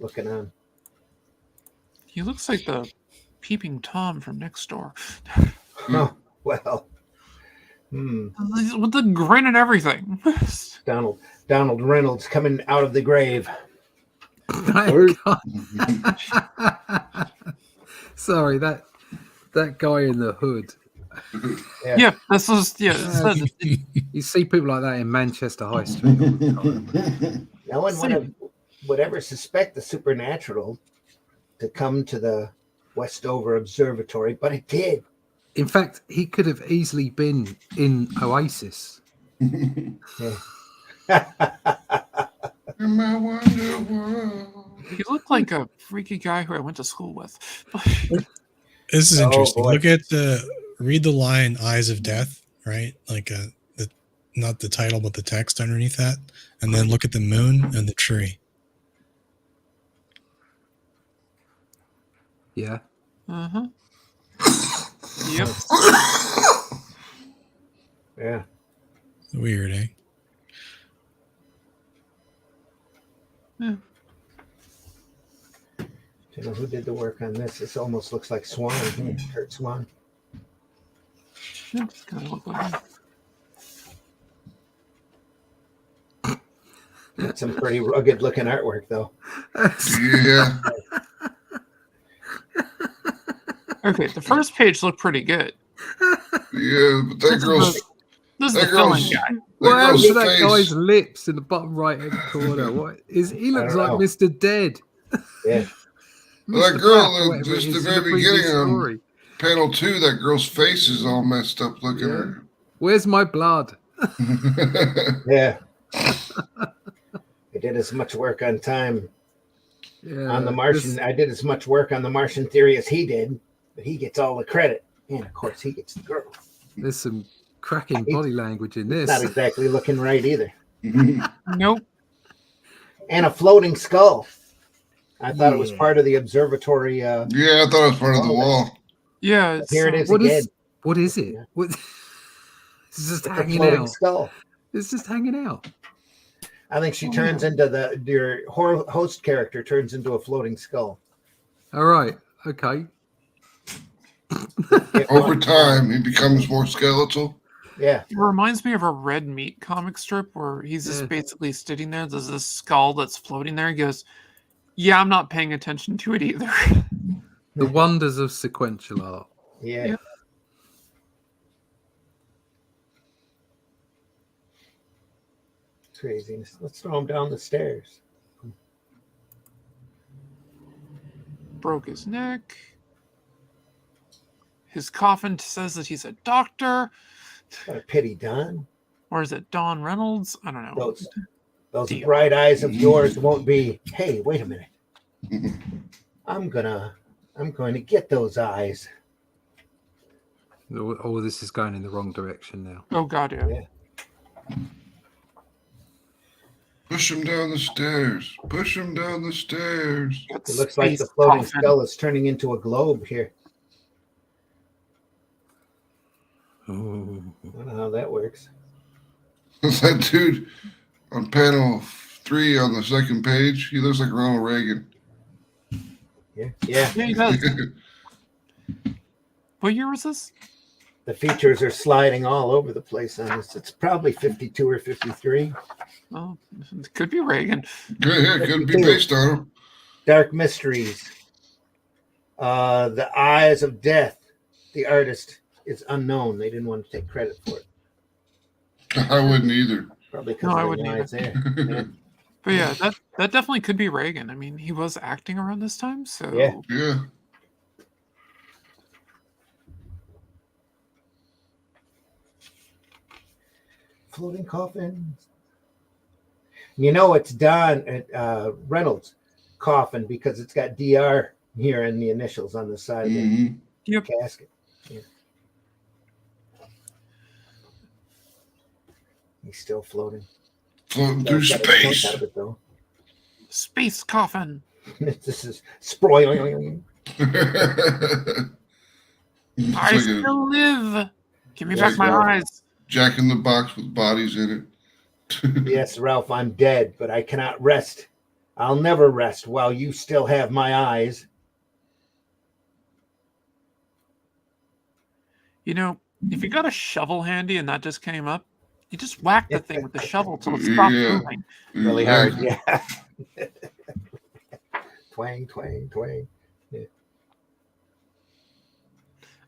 looking on. He looks like the peeping Tom from next door. Oh, well. With the grin and everything. Donald Reynolds coming out of the grave. Sorry, that guy in the hood. Yeah, this was You see people like that in Manchester High Street. No one would ever suspect the supernatural to come to the Westover Observatory, but it did. In fact, he could have easily been in Oasis. In my wonder world. He looked like a freaky guy who I went to school with. This is interesting. Boy. Look at read the line "Eyes of Death," right? Like not the title, but the text underneath that, and then look at the moon and the tree. Yeah. Uh-huh. Yep. Yeah. Weird, eh? Yeah. Do you know who did the work on this? This almost looks like Swan. Kurt Swan. Yeah, kind of look like him. Got some pretty rugged looking artwork, though. Yeah. Okay, the first page looked pretty good. Yeah, but that girl's This is That the filling girl's- guy. What happened girl's to that face. guy's lips in the bottom right hand corner? What is he looks I like don't know. Mr. Dead. Yeah. That Mr. girl, Black, or whatever just it the is in very previous beginning, story. panel 2, that girl's face is all messed up looking. Yeah. Where's my blood? Yeah. I did as much work on time Yeah, on the Martian. I did as much work on the Martian theory as he did, but he gets all the credit. And of course, he gets the girl. There's some cracking body language in this. Not exactly looking right either. Nope. And a floating skull. I thought it was Yeah. part of the observatory. Yeah, I thought it was part of the wall. Yeah, it's, Here it is What again. is? What is it? Yeah. What? It's just It's a hanging floating out. skull. It's just hanging out. I think she turns into your host character turns into a floating skull. All right. Okay. Over time, he becomes more skeletal. Yeah. It reminds me of a Red Meat comic strip where he's just Yeah. basically sitting there. There's this skull that's floating there. He goes, "Yeah, I'm not paying attention to it either." The wonders of sequential art. Yeah. Yeah. Craziness. Let's throw him down the stairs. Broke his neck. His coffin says that he's a doctor. What a pity, Don. Or is it Don Reynolds? I don't know. Those Deal. bright eyes of yours won't be, hey, wait a minute. I'm going to get those eyes. Oh, this is going in the wrong direction now. Oh, God, yeah. Yeah. Push him down the stairs. Push him down the stairs. Got It looks like the space floating coffin. skull is turning into a globe here. Oh. I don't know how that works. That dude on panel 3 on the second page, he looks like Ronald Reagan. Yeah. Yeah. Yeah, he does. What year was this? The features are sliding all over the place on this. It's probably 52 or 53. Oh, it could be Reagan. Good, yeah, could be based on him. Dark Mysteries. The Eyes of Death. The artist is unknown. They didn't want to take credit for it. I wouldn't either. Probably because No, I of the wouldn't eyes there. Yeah. But yeah, that definitely could be Reagan. I mean, he was acting around this time, so Yeah. Yeah. Floating coffins. You know it's Don Reynolds coffin because it's got DR here in the initials on the side of the Mhm. Yep. casket. Yeah. He's still floating. Floating through Got a chunk space. out of it, though. Space coffin. This is sproiling. It's I like a still live. Give me Yeah, back my right. eyes. Jack in the Box with bodies in it. Yes, Ralph, I'm dead, but I cannot rest I'll never rest while you still have my eyes. You know, if you got a shovel handy and that just came up, you just whack the thing with the shovel till it stops Yeah. moving. Really hard, Exactly. yeah. Twang, twang, twang.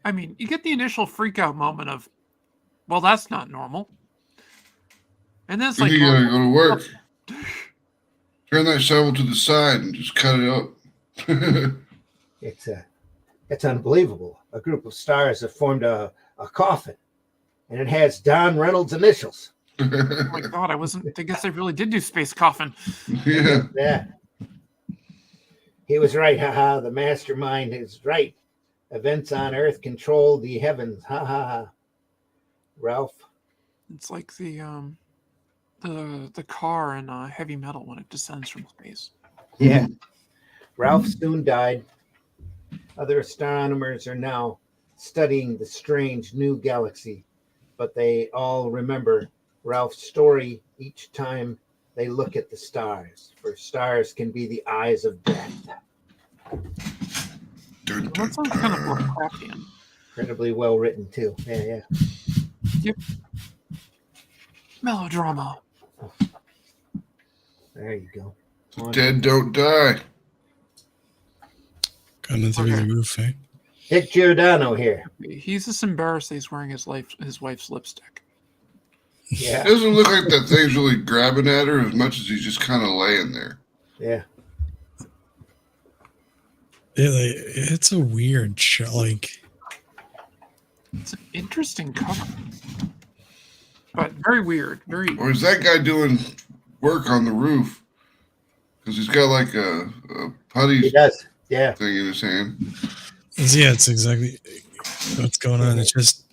I mean, you get the initial freak out moment of, well, that's not normal. And then it's Then like, you gotta go to work. Turn that shovel to the side and just cut it up. It's unbelievable. A group of stars have formed a coffin, and it has Don Reynolds' initials. oh my God, I guess they really did do Space Coffin. Yeah. Yeah. He was right, haha. The mastermind is right. Events on Earth control the heavens, ha ha ha. Ralph. It's like the car in Heavy Metal when it descends from space. Yeah. Ralph soon died. Other astronomers are now studying the strange new galaxy, but they all remember Ralph's story each time they look at the stars, for stars can be the eyes of death. Dun, Well, dun, that sounds kind of dun. Lovecraftian. Incredibly well written, too. Yeah. Yep. Melodrama. There you go. Dead don't die. Coming through Okay. the roof, eh? Dick Giordano here. He's just embarrassed that he's wearing his wife's lipstick. Yeah. It doesn't look like that thing's really grabbing at her as much as he's just kind of laying there. Yeah. It's a weird show. Like, It's an interesting cover, but very weird. Very. Or is that guy doing work on the roof? Because he's got like a He putty does. Yeah. thing in his hand. yeah, it's exactly what's going on. It just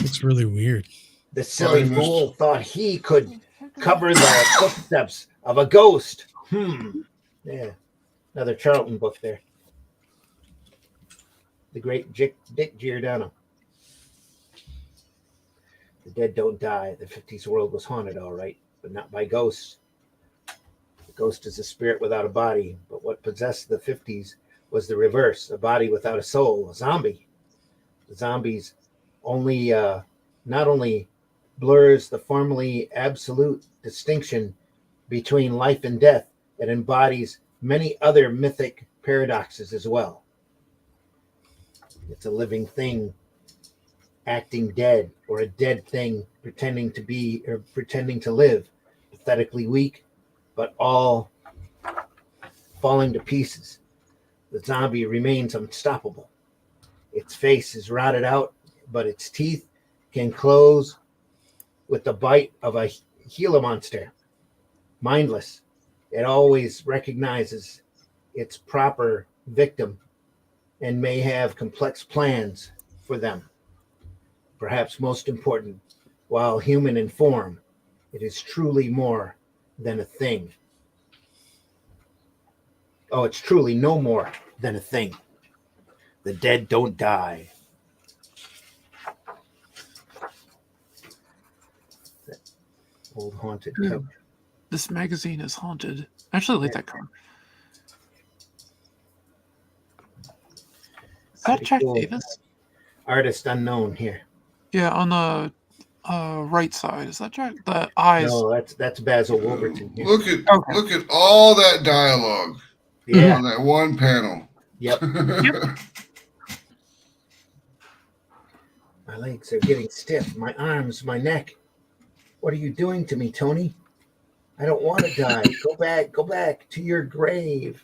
looks really weird. The silly Well, he must- fool thought he could cover the footsteps of a ghost. Yeah. Another Charlton book there. The great Dick Giordano. The dead don't die. The 50s world was haunted, all right, but not by ghosts. The ghost is a spirit without a body, but what possessed the 50s was the reverse, a body without a soul, a zombie. The zombies not only blurs the formerly absolute distinction between life and death, it embodies many other mythic paradoxes as well. It's a living thing acting dead, or a dead thing pretending to be or pretending to live, pathetically weak, but all falling to pieces. The zombie remains unstoppable. Its face is rotted out, but its teeth can close with the bite of a Gila monster. Mindless, it always recognizes its proper victim and may have complex plans for them. Perhaps most important, while human in form, it is truly more than a thing. Oh, it's truly no more than a thing. The dead don't die. That old haunted couch. This magazine is haunted. I actually like that cover. Is that Pretty Jack cool. Davis? Artist unknown here. Yeah, on the right side. Is that Jack? The eyes. No, that's Basil Wolverton here. Look at Okay. look at all that dialogue Yeah. on that one panel. Yep. My legs are getting stiff. My arms, my neck. What are you doing to me, Tony? I don't want to die. Go back to your grave.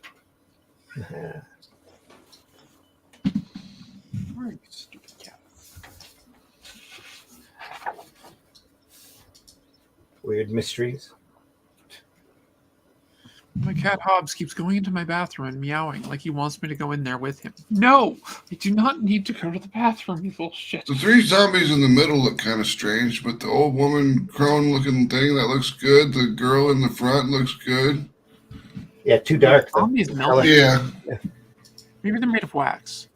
Right, stupid cat. Weird mysteries. My cat Hobbs keeps going into my bathroom and meowing like he wants me to go in there with him. No, I do not need to go to the bathroom, you little shit. The three zombies in the middle look kind of strange, but the old woman crone-looking thing, that looks good. The girl in the front looks good. Yeah, too dark though. Zombies The melting. color. Yeah. Maybe they're made of wax.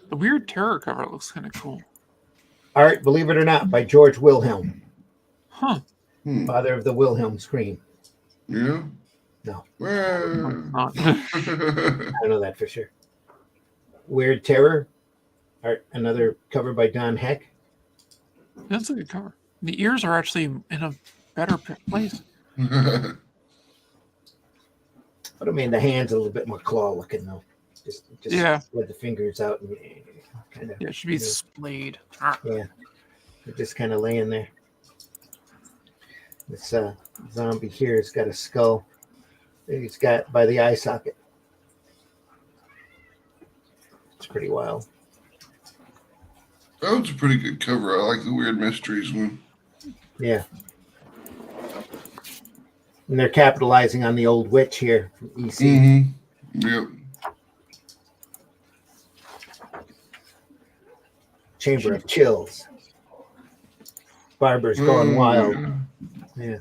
The weird terror cover looks kind of cool. Art, believe it or not, by George Wilhelm. Huh. Father of the Wilhelm scream. Yeah. No. Well. Not. I don't know that for sure. Weird Terror, another cover by Don Heck. That's a good cover. The ears are actually in a better place. But I mean, the hand's a little bit more claw looking though. Just Yeah. with the fingers out and kind of. Yeah, it should be splayed. Yeah, they're just kind of laying there. This zombie here has got a skull. He's got by the eye socket. It's pretty wild. That was a pretty good cover. I like the Weird Mysteries one. Yeah. And they're capitalizing on the old witch here from EC. Mm-hmm. Yep. Chamber of Chills. Barber's Gone Wild. Yeah.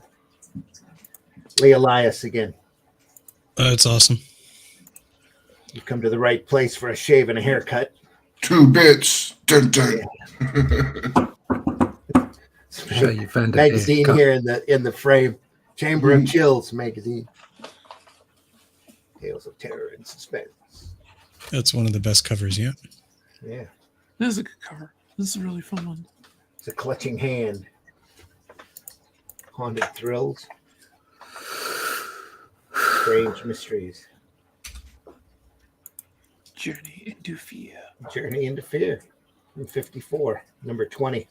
Lee Elias again. That's awesome. You've come to the right place for a shave and a haircut. 2 bits. Dun, dun. Show you found a Magazine haircut. here in the frame. Chamber of Chills magazine. Tales of terror and suspense. That's one of the best covers yet. Yeah. This is a good cover. This is a really fun one. It's a clutching hand. Haunted thrills. Strange mysteries. Journey into Fear. Journey into Fear. From 54. Number 20.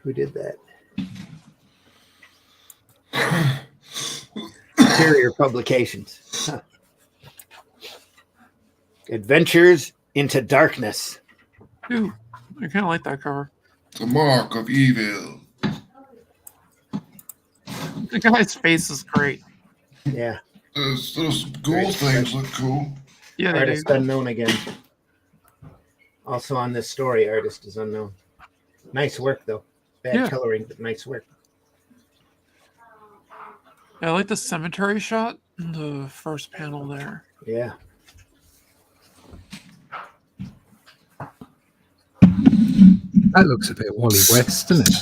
Who did that? Interior Publications. Huh. Adventures into Darkness. Ooh, I kind of like that cover. The Mark of Evil. The guy's face is great. Yeah. Those ghoul things look cool. Yeah, they Artist do. unknown again. Also on this story, artist is unknown. Nice work though. Bad Yeah. coloring, but nice work. I like the cemetery shot in the first panel there. Yeah. That looks a bit Wally West, doesn't it?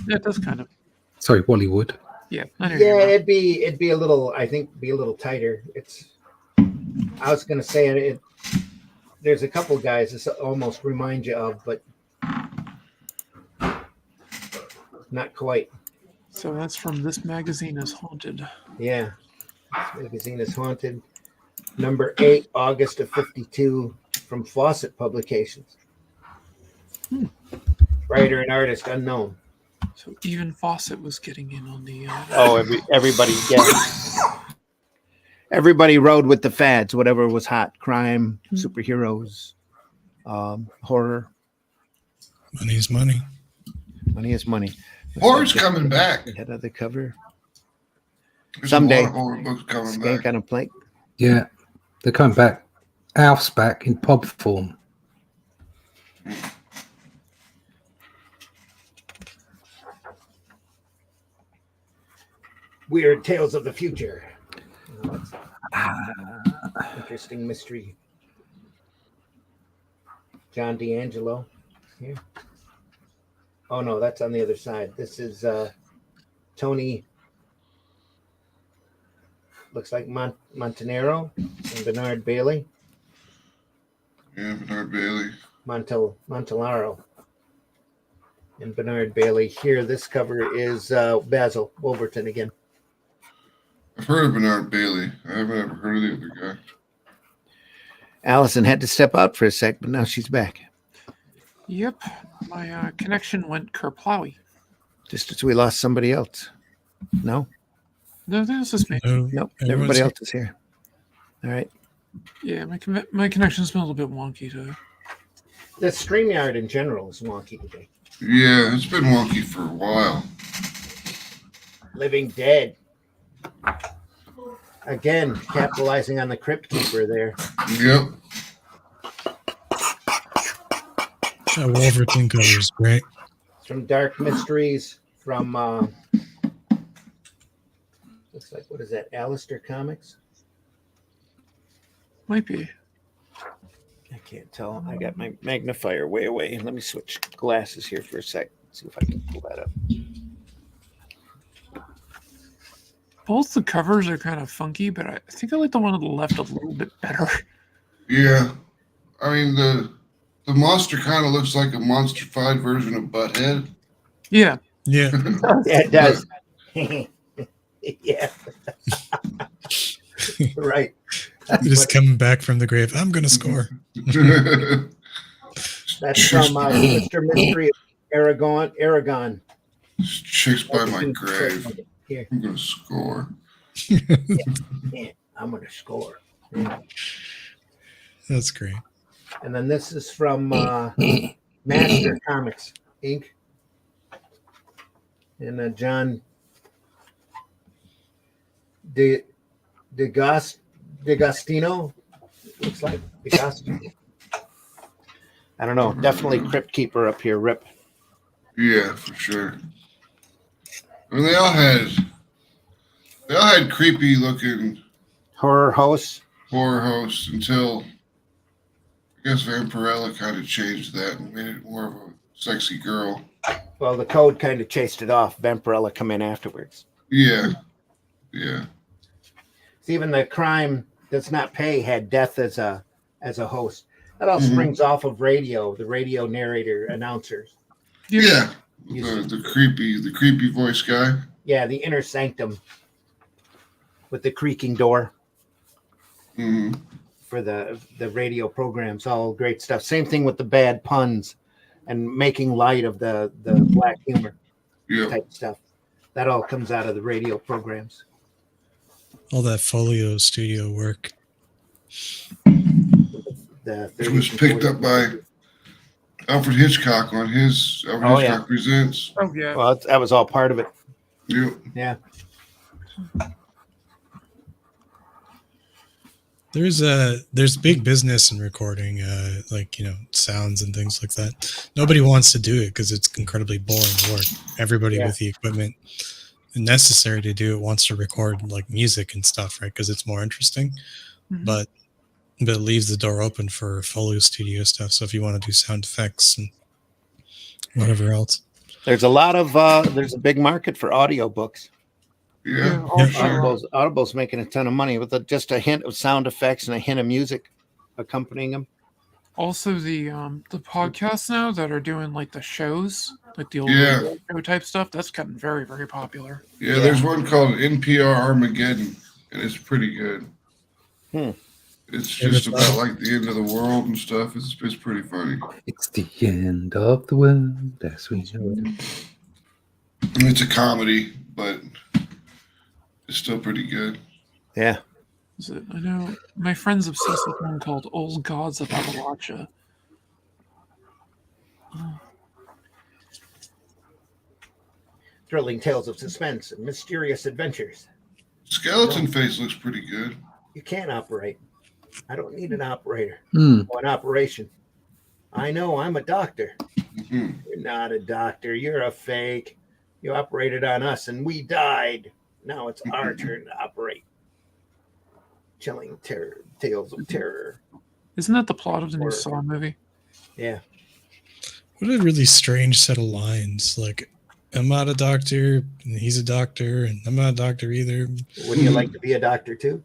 Yeah, it does kind of. Sorry, Wallywood. Yeah, I know Yeah, you're right. it'd be a little, I think, be a little tighter. I was gonna say it. There's a couple guys this almost remind you of, but not quite. So that's from This Magazine is Haunted. Yeah, this magazine is haunted. Number 8, August of 52, from Fawcett Publications. Writer and artist unknown. So even Fawcett was getting in on the. Everybody, yeah. Everybody rode with the fads, whatever was hot. Crime, superheroes, horror. Money is money. Money is money. Horror's coming back. Head of the cover. There's Someday. a lot of horror books coming Skank back. on a plank. Yeah, they're coming back. Alf's back in pub form. Weird Tales of the Future. Oh, that's interesting mystery. John D'Angelo here. Oh no, that's on the other side. This is Tony. Looks like Montanaro and Bernard Bailey. Yeah, Bernard Bailey. Montalaro and Bernard Bailey. Here, this cover is Basil Wolverton again. I've heard of Bernard Bailey. I haven't ever heard of the other guy. Allison had to step out for a sec, but now she's back. Yep, my connection went kerplowy. Just as we lost somebody else. No? No, this is me. No, Nope. everyone's Everybody here. else is here. All right. Yeah, my connection's been a little bit wonky today. The StreamYard in general is wonky today. Yeah, it's been wonky for a while. Living Dead. Again, capitalizing on the Crypt Keeper there. Yep. That Wolverton cover is great. It's from Dark Mysteries from looks like, what is that, Alistair Comics? Might be. I can't tell. I got my magnifier way away. Let me switch glasses here for a sec. See if I can pull that up. Both the covers are kind of funky, but I think I like the one on the left a little bit better. Yeah. I mean, the monster kind of looks like a monster-fied version of Butthead. Yeah. Yeah. Yeah, it does. Yeah. Right. Just coming back from the grave. I'm gonna score. That's from Mr. Mystery of Aragon. Chicks by my grave. Here. I'm gonna score. Yeah, I'm gonna score. Yeah. That's great. And then this is from Master Comics Inc. And John DeGastino. Looks like DeGastino. I don't know. Definitely Crypt Keeper up here. Rip. Yeah, for sure. I mean, they all had creepy looking Horror hosts. horror hosts until I guess Vampirella kind of changed that and made it more of a sexy girl. Well, the code kind of chased it off. Vampirella come in afterwards. Yeah. Yeah. See, even the Crime Does Not Pay had Death as a host. That all springs off of radio, the radio narrator announcers. Yeah. The creepy voice guy. Yeah, the Inner Sanctum with the creaking door for the radio programs. All great stuff. Same thing with the bad puns and making light of the black humor type stuff. That all comes out of the radio programs. All that Folio studio work. It was picked up by Alfred Hitchcock on his Hitchcock Presents. Oh, yeah. Well, that was all part of it. Yep. Yeah. There's big business in recording, sounds and things like that. Nobody wants to do it because it's incredibly boring work. Everybody with the equipment necessary to do it wants to record like music and stuff, right? Because it's more interesting. But it leaves the door open for Folio studio stuff. So if you want to do sound effects and whatever else, there's a lot of there's a big market for audiobooks. Yeah. Audible's making a ton of money with just a hint of sound effects and a hint of music accompanying them. Also, the podcasts now that are doing like the shows, like the old radio show type stuff, that's gotten very, very popular. Yeah, there's one called NPR Armageddon, and it's pretty good. It's just about like the end of the world and stuff. It's pretty funny. It's the end of the world as we know it. I mean, it's a comedy, but it's still pretty good. Yeah. I know my friend's obsessed with one called Old Gods of Appalachia. Thrilling tales of suspense and mysterious adventures. Skeleton Face looks pretty good. You can't operate. I don't need an operator or an operation. I know I'm a doctor. You're not a doctor. You're a fake. You operated on us and we died. Now it's our turn to operate. Chilling tales of terror. Isn't that the plot of the new Saw movie? Yeah. What a really strange set of lines. Like, I'm not a doctor, and he's a doctor, and I'm not a doctor either. Wouldn't you like to be a doctor too?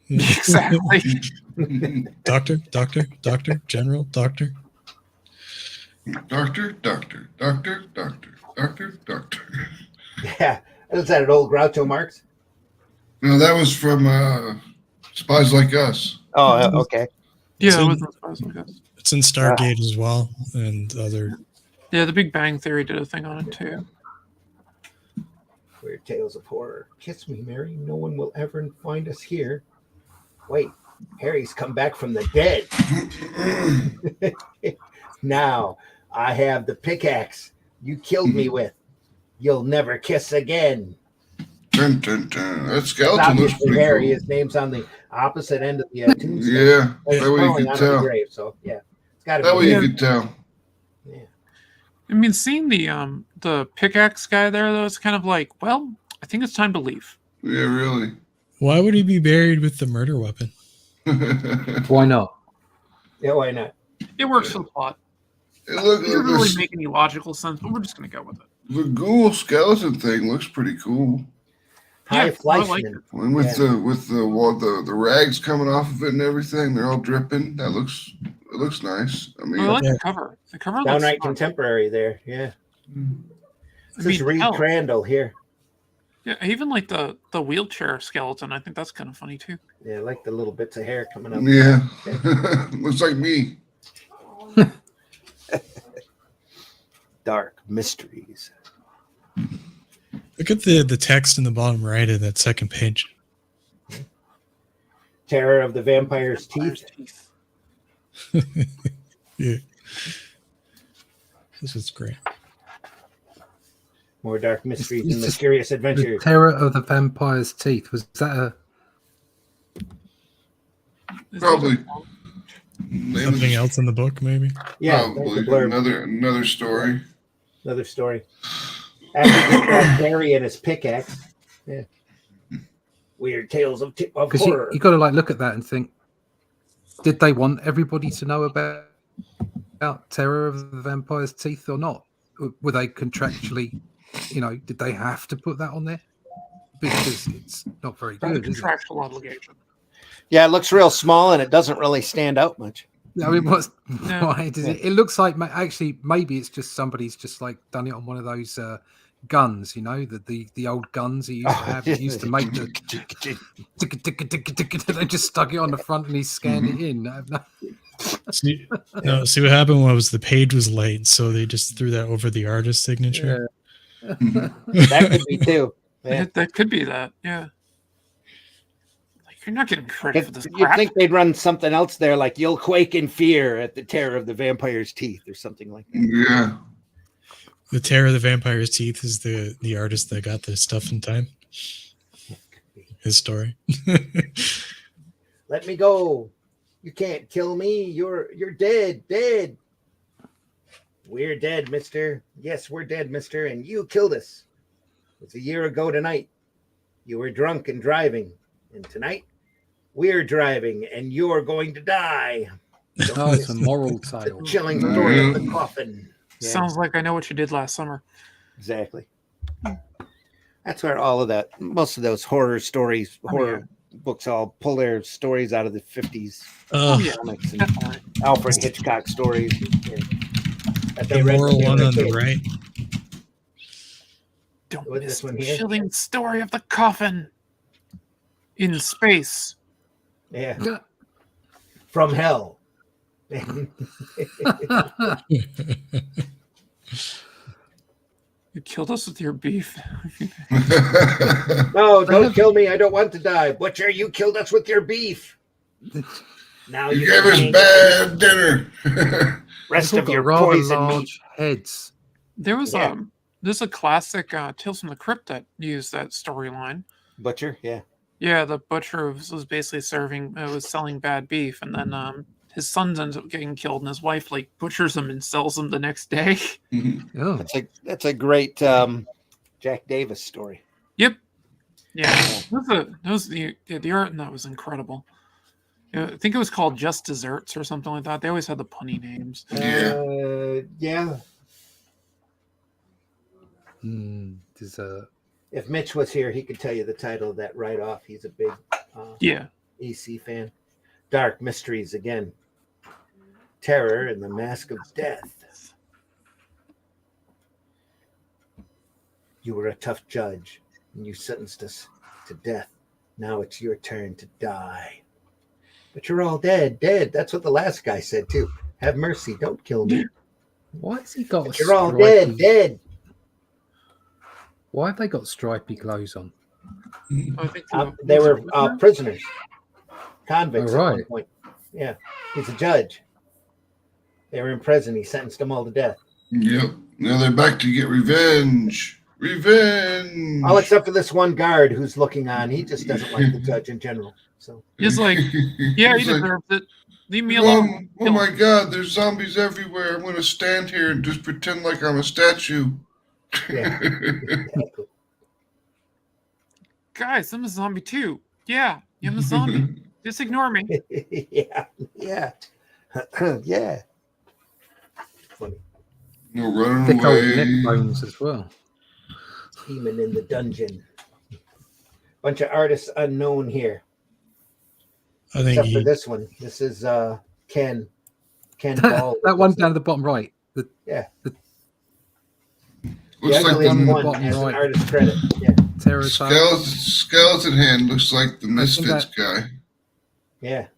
Exactly. Doctor, general, doctor. Doctor. Yeah. Is that an old Groucho Marx? No, that was from Spies Like Us. Oh, okay. Yeah, it was like that. It's in Stargate as well, and other. Yeah, The Big Bang Theory did a thing on it too. Weird tales of horror. Kiss me, Mary. No one will ever find us here. Wait, Harry's come back from the dead. Now I have the pickaxe you killed me with. You'll never kiss again. Dun, dun, dun. That skeleton looks pretty Harry, cool. his name's on the opposite end of the tombstone. Yeah, But it's that way you crawling can out of the tell. grave, so yeah, it's got to That be. way you can tell. Yeah. I mean, seeing the pickaxe guy there though, it's kind of like, well, I think it's time to leave. Yeah, really. Why would he be buried with the murder weapon? Why not? Yeah, why not? It works for the plot. It It look, doesn't really make any logical sense, but we're just gonna go with it. the ghoul skeleton thing looks pretty cool. High Yeah, I like Fleischman. it. And with the rags coming off of it and everything, they're all dripping. It looks nice. I mean, I like Yeah. the cover. The cover looks Downright smart. contemporary there. Yeah. I This is mean, Reed hell, Crandall here. yeah, I even like the wheelchair skeleton. I think that's kind of funny too. Yeah, I like the little bits of hair coming up. yeah, looks like me. Dark mysteries. Look at the text in the bottom right of that second page. Terror of the Vampire's Teeth. Yeah. This is great. More dark mysteries It's and just mysterious The adventures. Terror of the Vampire's Teeth. Was that a? Is Probably. that- Something else in the book, maybe? Yeah, that's Probably the blurb. another story. Another story. After he got Barry and his pickaxe. Yeah. Weird tales of Because horror. you got to like look at that and think, did they want everybody to know about Terror of the Vampire's Teeth or not? Were they contractually, did they have to put that on there? Because it's not very Not a good, is it? contractual obligation. Yeah, it looks real small and it doesn't really stand out much. I mean, No. why does it? It looks like actually maybe it's just somebody's just like done it on one of those guns, the old guns he used to have. He used to make the they just stuck it on the front and he scanned it in. See what happened was the page was late, so they just threw that over the artist signature. That could be too. Yeah. That could be that. Yeah. Like you're not getting credit for this You'd crap. think they'd run something else there, like "You'll quake in fear at the terror of the vampire's teeth" or something like that. Yeah. The Terror of the Vampire's Teeth is the artist that got the Stuff in Time. His story. Let me go. You can't kill me. You're dead. Dead. We're dead, mister. Yes, we're dead, mister. And you killed us. It was a year ago tonight. You were drunk and driving. And tonight, we're driving and you're going to die. Oh, it's a moral The tale. chilling story of the coffin. Yeah, Sounds like I know what you did last summer. exactly. That's where all of that, most of those horror stories, horror books all pull their stories out of the 50s. Oh, yeah. Comics and Definitely. Alfred Hitchcock stories. That The read moral when they one were on the kids. right. Don't What's miss this one the here? chilling story of the coffin in space. Yeah. From hell. You killed us with your beef. No, don't kill me. I don't want to die. Butcher, you killed us with your beef. Now You you gave can us hang bad dinner. rest They've of got your rather poison meat. large heads. There was Yeah. there's a classic Tales from the Crypt that used that storyline. Butcher, yeah. Yeah, the butcher was basically was selling bad beef, and then his son ends up getting killed, and his wife like butchers him and sells him the next day. Oh, That's a great Jack Davis story. Yep. Yeah, the art in that was incredible. Yeah, I think it was called Just Desserts or something like that. They always had the punny names. Yeah. dessert. If Mitch was here, he could tell you the title of that right off. He's a big Yeah. EC fan. Dark Mysteries again. Terror and the Mask of Death. You were a tough judge, and you sentenced us to death. Now it's your turn to die. But you're all dead, dead. That's what the last guy said, too. Have mercy. Don't kill me. Why has he got? But you're all dead, dead. Why have they got stripy clothes on? I think They were prisoners, convicts Oh, at one right. point. Yeah, he's a judge. They were in prison. He sentenced them all to death. Yep. Now they're back to get revenge. Revenge. All except for this one guard who's looking on. He just doesn't like the judge in general. So He's like, yeah, he He's like, deserves it. Leave me alone. Oh my God! There's zombies everywhere. I'm gonna stand here and just pretend like I'm a statue. yeah, exactly. Guys, I'm a zombie too. Yeah, I'm a zombie. Just ignore me. yeah. Yeah. Funny. No running Thick old neck away. bones as well. Scheming in the dungeon. Bunch of artists unknown here. I think Except for he, this one. This is Ken Ball. That one down at the bottom right. Looks the like ugliest one in the one bottom has right. an artist credit. Yeah. Terror tail. skeleton hand looks like the Misfits guy. Yeah.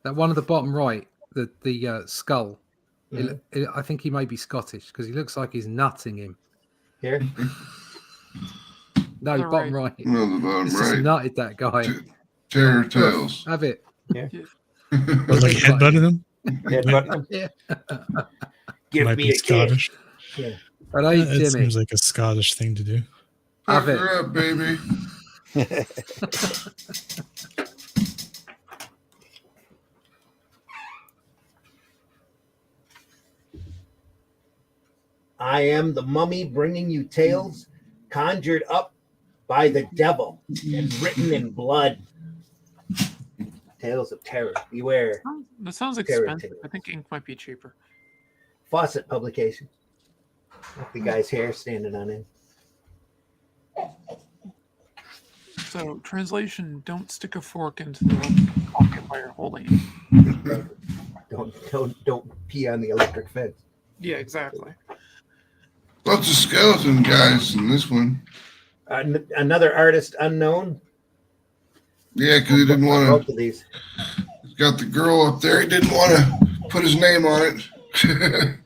That one at the bottom right, the skull. Mhm. I think he may be Scottish because he looks like he's nutting him. Here. No, The bottom right. No, the bottom He's just right. nutted that guy. Terror Tales. Have it. like headbutted him. Yeah, but Yeah. give Might me be a kiss. Scottish. Yeah. All right, That Jimmy. seems like a Scottish thing to do. Have Fuck it. her up, baby. I am the mummy bringing you tales conjured up by the devil and written in blood. Tales of terror. Beware. That sounds Terror expensive. tales. I think ink might be cheaper. Fawcett publication. Look, the guy's hair standing on him. So, translation: don't stick a fork into the electric pocket while you're holding it. Don't pee on the electric fence. Yeah, exactly. Lots of skeleton guys in this one. Another artist unknown. Yeah, because he didn't want Both to. of these. He's got the girl up there. He didn't want to put his name on it.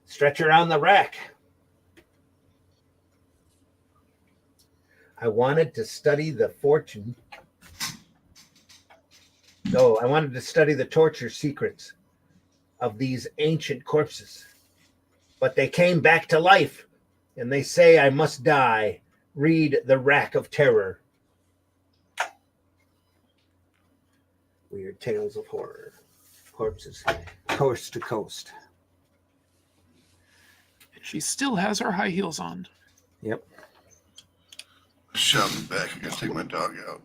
Stretcher on the rack. I wanted to study the fortune. No, I wanted to study the torture secrets of these ancient corpses. But they came back to life, and they say I must die. Read The Rack of Terror. Weird tales of horror. Corpses, coast to coast. She still has her high heels on. Yep. Shove him back. I gotta take my dog out.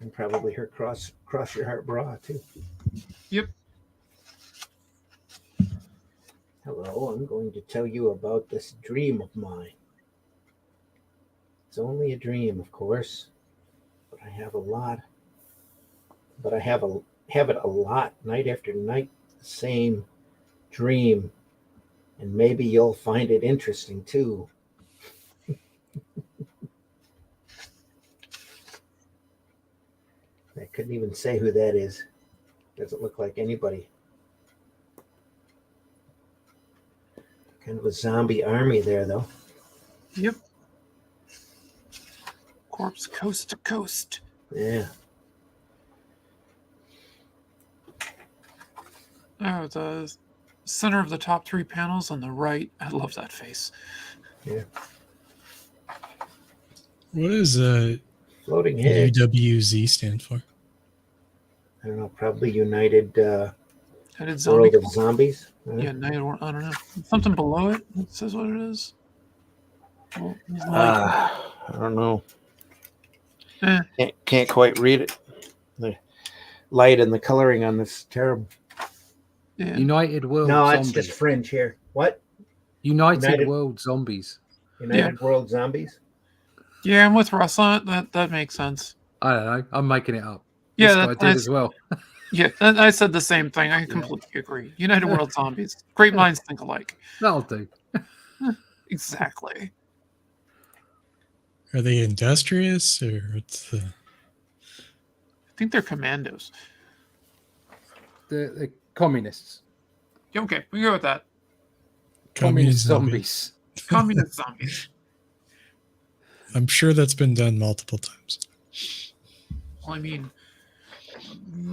And probably her cross your heart bra too. Yep. Hello, I'm going to tell you about this dream of mine. It's only a dream, of course, but I have a lot. But I have it a lot, night after night, the same dream. And maybe you'll find it interesting too. I couldn't even say who that is. Doesn't look like anybody. Kind of a zombie army there, though. Yep. Corpse coast to coast. Yeah. Oh, the center of the top three panels on the right. I love that face. Yeah. What does Floating head. UWZ stand for? I don't know. Probably United Headed zombie. World of Zombies. Yeah, United World. I don't know. Something below it. It says what it is. Well, it's like- I don't know. Eh. Can't quite read it. The light and the coloring on this is terrible. Yeah. United World No, Zombies. it's just fringe here. What? United World Zombies. United World Zombies? Yeah, I'm with Russ on it. That makes sense. I don't know. I'm making it up. Yeah, This guy did that's as well. Yeah, I said the same thing. I completely agree. United World Zombies. Great minds think alike. That'll do. Exactly. Are they industrious or what's the? I think they're commandos. The communists. Yeah, okay, we go with that. Communist zombies. zombies. Communist zombies. I'm sure that's been done multiple times. Well, I mean,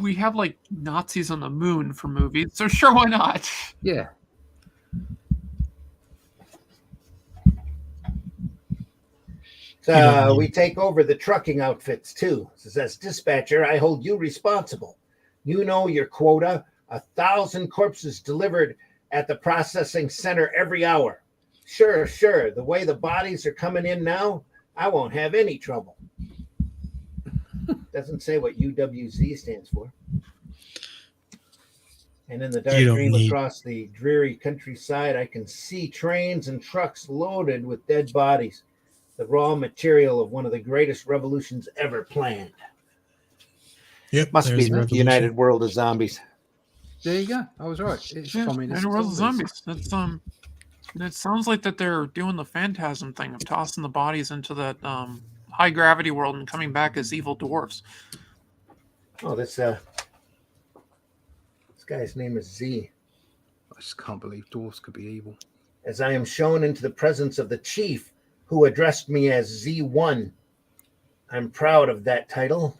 we have like Nazis on the moon for movies, so sure, why not? Yeah. We take over the trucking outfits too. It says, dispatcher, I hold you responsible. You know your quota, 1,000 corpses delivered at the processing center every hour. Sure. The way the bodies are coming in now, I won't have any trouble. Doesn't say what UWZ stands for. And in the dark You don't dream need- across the dreary countryside, I can see trains and trucks loaded with dead bodies, the raw material of one of the greatest revolutions ever planned. Yep. Must there's be the the revolution. United World of Zombies. There you go. I was right. It's Yeah, communist United World of zombies. Zombies. It sounds like that they're doing the phantasm thing of tossing the bodies into that high gravity world and coming back as evil dwarfs. Oh, this guy's name is Z. I just can't believe dwarfs could be evil. As I am shown into the presence of the chief, who addressed me as Z1. I'm proud of that title.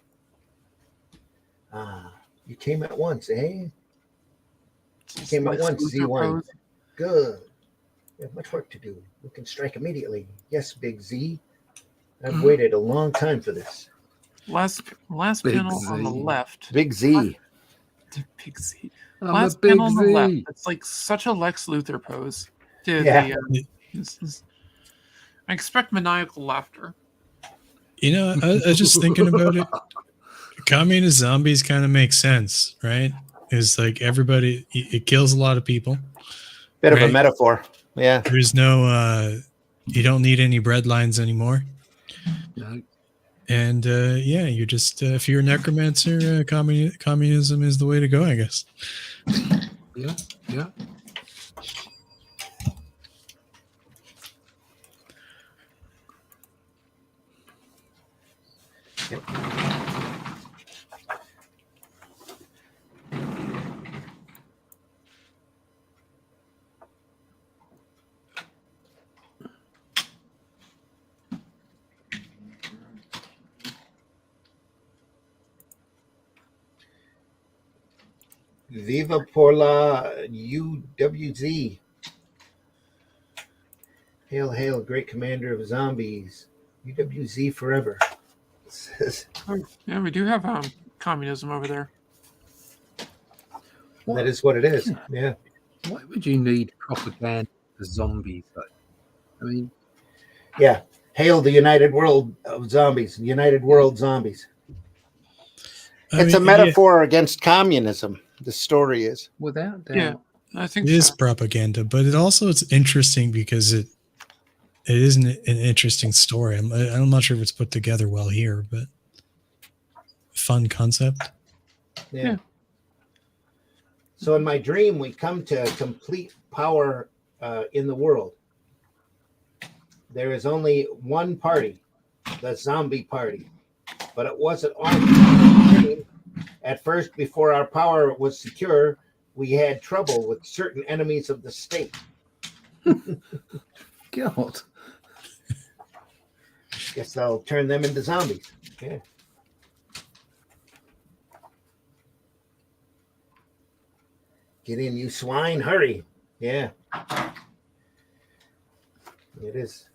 You came at once, eh? You came at once, Luthor Z1. pose. Good. We have much work to do. We can strike immediately. Yes, Big Z. I've waited a long time for this. Last Big panel on the Z. left. Big Z. Big Z. I'm a Last big panel on the left. Z. It's like such a Lex Luthor pose. To Yeah. I expect maniacal laughter. You know, I was just thinking about it. Communist zombies kind of make sense, right? It's like everybody, it kills a lot of people. Bit of a Right. metaphor. Yeah. There's no, you don't need any bread lines anymore. No. And yeah, you just, if you're a necromancer, communism is the way to go, I guess. Yeah. Yeah. Viva por la UWZ. Hail, hail, great commander of zombies. UWZ forever. It says, Yeah, we do have communism over there. that is what it is. Yeah. Why would you need propaganda for zombies, though? I mean, Yeah. Hail the United World of Zombies. United World Zombies. It's a metaphor against communism. The story is. without doubt. Yeah. I think It is so. propaganda, but it also it's interesting because it is an interesting story. I'm not sure if it's put together well here, but fun concept. Yeah. So in my dream, we come to complete power in the world. There is only one party, the zombie party. But it wasn't on the dream. At first, before our power was secure, we had trouble with certain enemies of the state. God. Guess I'll turn them into zombies. Yeah. Get in, you swine. Hurry. Yeah. It is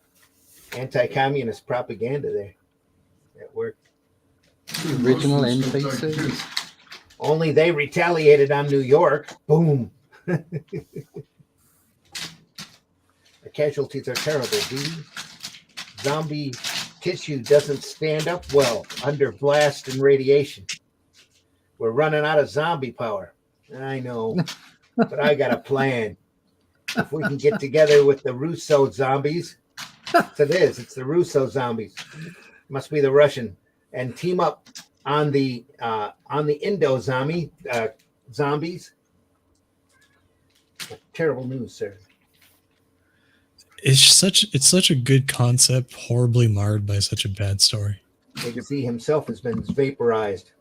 anti-communist propaganda there at work. The original Most of us look like NPCs. this. Only they retaliated on New York. Boom. The casualties are terrible, dude. Zombie tissue doesn't stand up well under blast and radiation. We're running out of zombie power. I know, but I got a plan. If we can get together with the Russo zombies, it's the Russo zombies. Must be the Russian, and team up on the Indo zombies. Terrible news, sir. It's such a good concept, horribly marred by such a bad story. Big Z himself has been vaporized,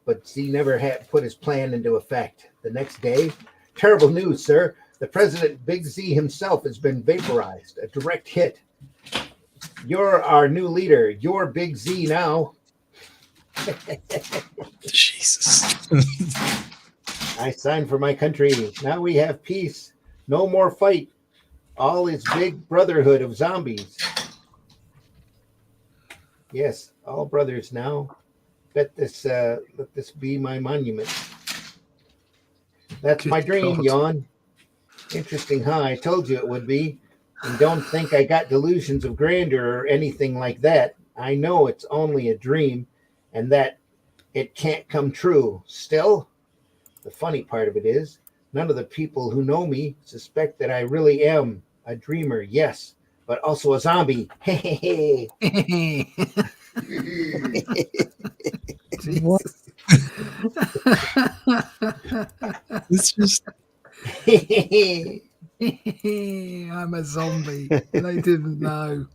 but Z never had put his plan into effect. The next day, terrible news, sir. The president, Big Z himself, has been vaporized. A direct hit. You're our new leader. You're Big Z now. Jesus. I signed for my country. Now we have peace. No more fight. All is big brotherhood of zombies. Yes, all brothers now. Let this be my monument. That's Good my dream, God. Yawn. Interesting, huh? I told you it would be. And don't think I got delusions of grandeur or anything like that. I know it's only a dream, and that it can't come true. Still, the funny part of it is, none of the people who know me suspect that I really am a dreamer, yes, but also a zombie. Hey, What? It's just I'm a zombie. They didn't know.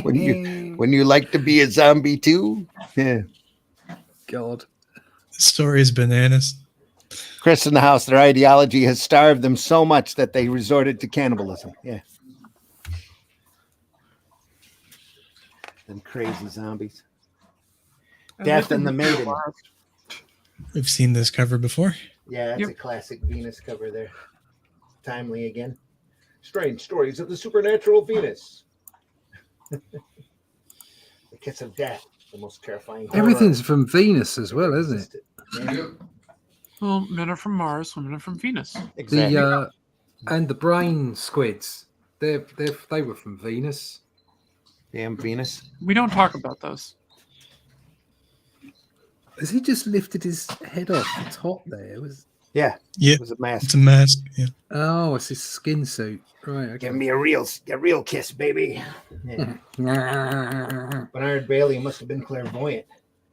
when you like to be a zombie too? Yeah. God. the story is bananas. Chris in the house, their ideology has starved them so much that they resorted to cannibalism. Yeah. Them crazy zombies. Death and the Maiden. We've seen this cover before. Yeah, it's a classic Venus cover there. Timely again. Strange stories of the supernatural Venus. The kiss of death, the most terrifying horror. Everything's from Venus as well, isn't it? Yeah, Yep. Well, men are from Mars, women are from Venus. exactly. The and the brain squids. They were from Venus. Damn Venus. We don't talk about those. Has he just lifted his head off the top there? It was Yeah, Yeah, it was a mask. it's a mask. Yeah. oh, it's his skin suit. Right, okay. Give me a real kiss, baby. Yeah. Bernard Bailey must have been clairvoyant.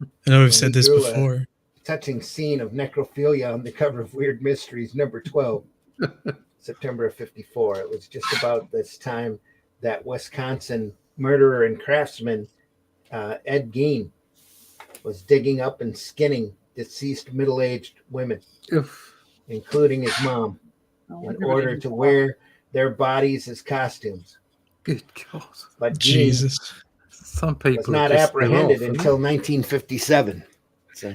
I know we've Well, said we this drew a- before. Touching scene of necrophilia on the cover of Weird Mysteries, number 12, September of 54. It was just about this time that Wisconsin murderer and craftsman Ed Gein was digging up and skinning deceased middle-aged women, Oof. including his mom, in order to wear their bodies as costumes. Good God. But Gein Jesus. Some people was not are just apprehended off, aren't until 1957. So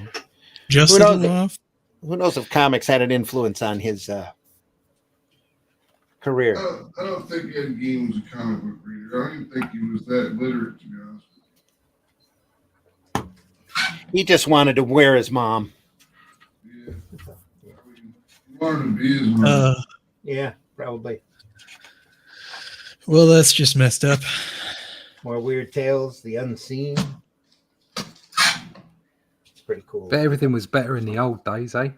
Just Who a knows? little off. who knows if comics had an influence on his career. I don't think Ed Gein was a comic book reader. I don't even think he was that literate, to be honest. He just wanted to wear his mom. Yeah. I mean, he wanted to be his mom. Yeah, probably. Well, that's just messed up. More weird tales, the unseen. It's pretty cool. But everything was better in the old days, eh?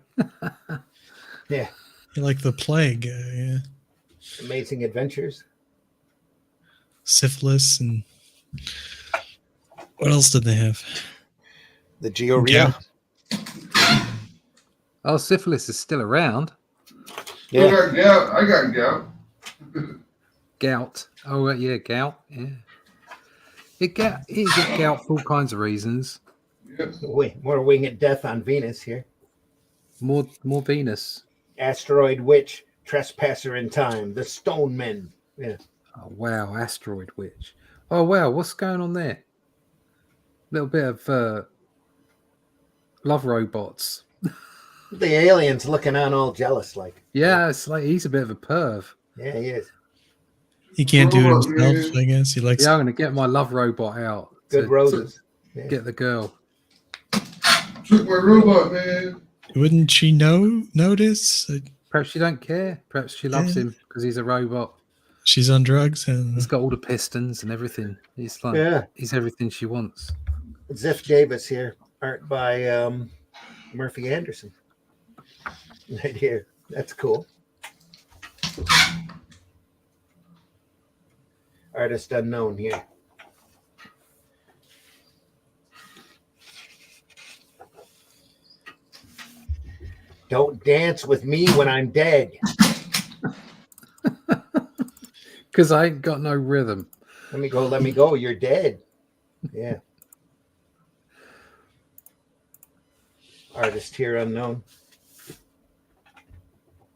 Yeah, Like the plague. Yeah. amazing adventures. Syphilis and what else did they have? The Georgia. Oh, syphilis is still around. Still Yeah, got gout. I got gout. Gout. Oh, yeah, gout. Yeah. You get gout for all kinds of reasons. Yep. more winged death on Venus here. More Venus. Asteroid witch, trespasser in time, the stone men. Yeah, Oh, wow, asteroid witch. Oh, wow, what's going on there? Little bit of love robots. the aliens looking on all jealous like. Yeah, it's like he's a bit of a perv. Yeah, he is. He can't do it Robot himself, man. I guess. He likes Yeah, I'm going to get my love robot out. Good to roses. Yeah. Get the girl. Took my robot, man. Wouldn't she notice? Perhaps she don't care. Perhaps she loves Yeah. him because he's a robot. She's on drugs and He's got all the pistons and everything. He's like, Yeah. he's everything she wants. Ziff Davis here, art by Murphy Anderson. Right here. That's cool. Artist unknown here. Don't dance with me when I'm dead. Because I ain't got no rhythm. Let me go. You're dead. Yeah. Artist here unknown.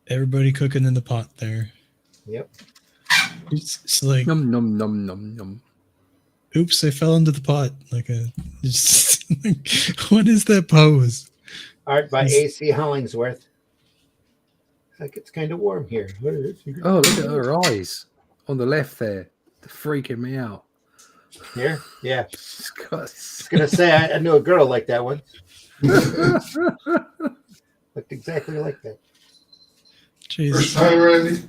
everybody cooking in the pot there. Yep. It's like, Num num num num num. oops, I fell into the pot. Like what is that pose? Art by A.C. Hollingsworth. Like it's kind of warm here. What is it? Oh, look at her eyes on the left there. They're freaking me out. Here? Yeah. She's got- I was gonna say I knew a girl like that one. Looked exactly like that. First Jesus. time, Randy.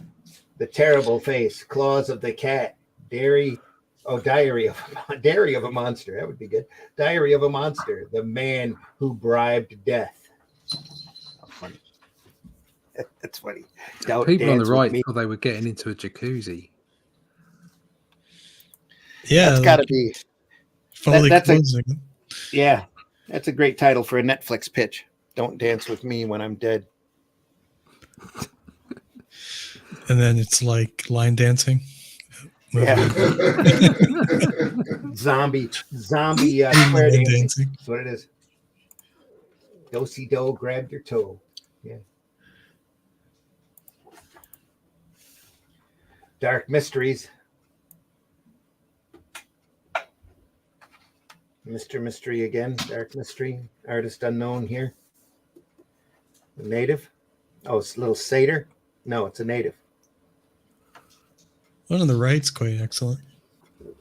The terrible face, claws of the cat, dairy. Oh, Diary of a Monster. That would be good. Diary of a Monster. The man who bribed death. How funny. That's funny. Doubt People on the Dance with right Me. thought they were getting into a jacuzzi. Yeah, That's got to be. fully that's a- closing. Yeah, that's a great title for a Netflix pitch. Don't dance with me when I'm dead. And then it's like line dancing. Yeah. zombie square Line dancing. dancing. That's what it is. Do-si-do, grab your toe. Yeah. Dark Mysteries. Mr. Mystery again. Dark Mystery. Artist unknown here. A native. Oh, it's a little satyr. No, it's a native. One on the right's quite excellent.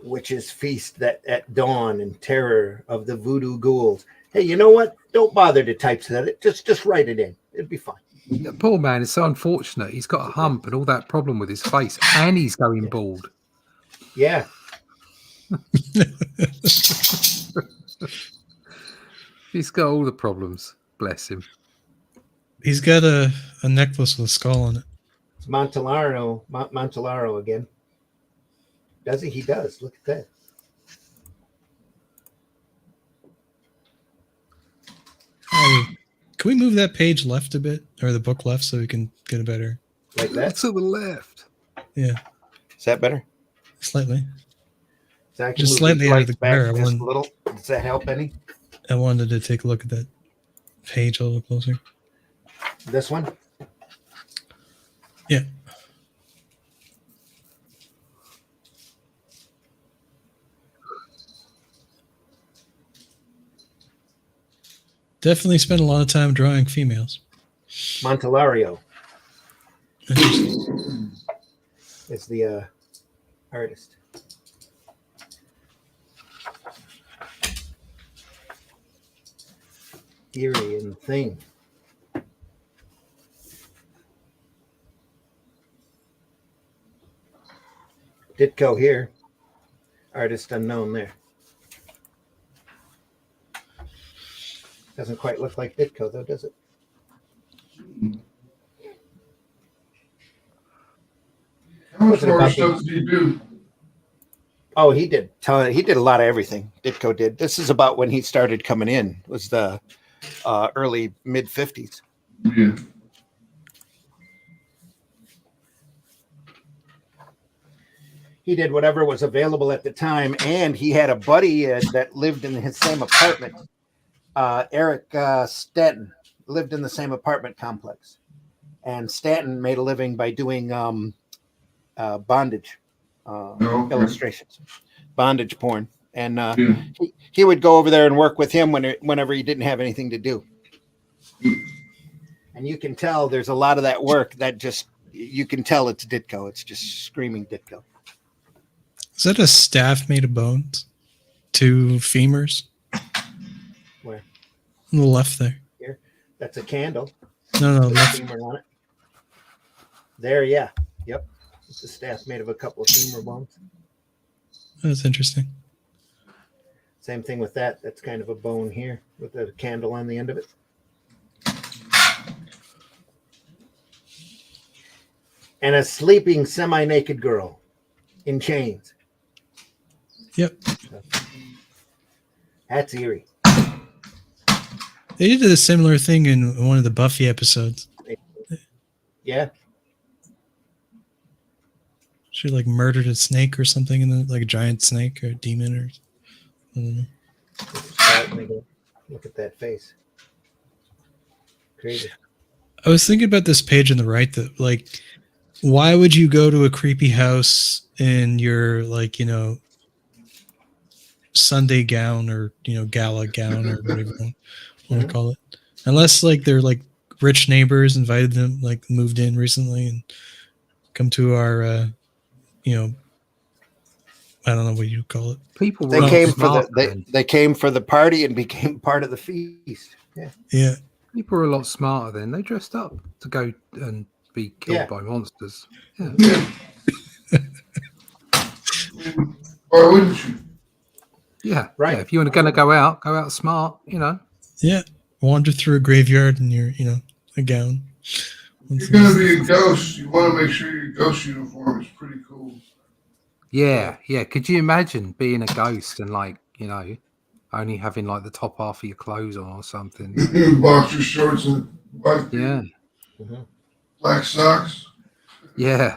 Witch's feast that at dawn and terror of the voodoo ghouls. Hey, you know what? Don't bother to typeset it. Just write it in. It'd be fine. The poor man is so unfortunate. He's got a hump and all that problem with his face, and he's going bald. Yeah. He's got all the problems. Bless him. He's got a necklace with a skull on it. It's Montellaro again. Does he? He does. Look at that. Can we move that page left a bit, or the book left, so we can get a better? Like that? To the left. Yeah, Is that better? slightly. So I can Just move these slightly out of the lights back glare. just a little. Does that help any? I wanted to take a look at that page a little closer. This one? Yeah. Definitely spent a lot of time drawing females. Montellario Interesting. is the artist. Eerie and thing. Ditko here. Artist unknown there. Doesn't quite look like Ditko though, does it? How much What's it more about stuff did he do? Oh, he did. He did a lot of everything. Ditko did. This is about when he started coming in. It was the early mid 50s. Yeah. He did whatever was available at the time, and he had a buddy that lived in his same apartment. Eric Stanton lived in the same apartment complex, and Stanton made a living by doing bondage Okay. illustrations, bondage porn, and Yeah. he would go over there and work with him whenever he didn't have anything to do. And you can tell there's a lot of that work that just you can tell it's Ditko. It's just screaming Ditko. Is that a staff made of bones? Two femurs? Where? On the left there. That's a candle. No, With a left. femur on it. There, yeah. Yep. It's a staff made of a couple of femur bones. That's interesting. Same thing with that. That's kind of a bone here with a candle on the end of it. And a sleeping semi-naked girl in chains. Yep. That's eerie. They did a similar thing in one of the Buffy episodes. Yeah. She like murdered a snake or something, and then like a giant snake or a demon or I don't know. Look at that face. Crazy. I was thinking about this page on the right that like, why would you go to a creepy house in your like, Sunday gown or, gala gown or whatever you want to call it? Unless like they're like rich neighbors invited them, like moved in recently and come to our, I don't know what you call it. People They were came for smart the then. they came for the party and became part of the feast. Yeah. Yeah. People were a lot smarter then. They dressed up to go and be killed Yeah. by monsters. Yeah. Why wouldn't you? Yeah, Right. Yeah, if you were going to go out smart. Yeah, wander through a graveyard in your, a gown. You're gonna be a ghost. You want to make sure your ghost uniform is pretty cool. Yeah. Could you imagine being a ghost and only having like the top half of your clothes on or something? Boxer shorts and white Yeah, black socks. yeah.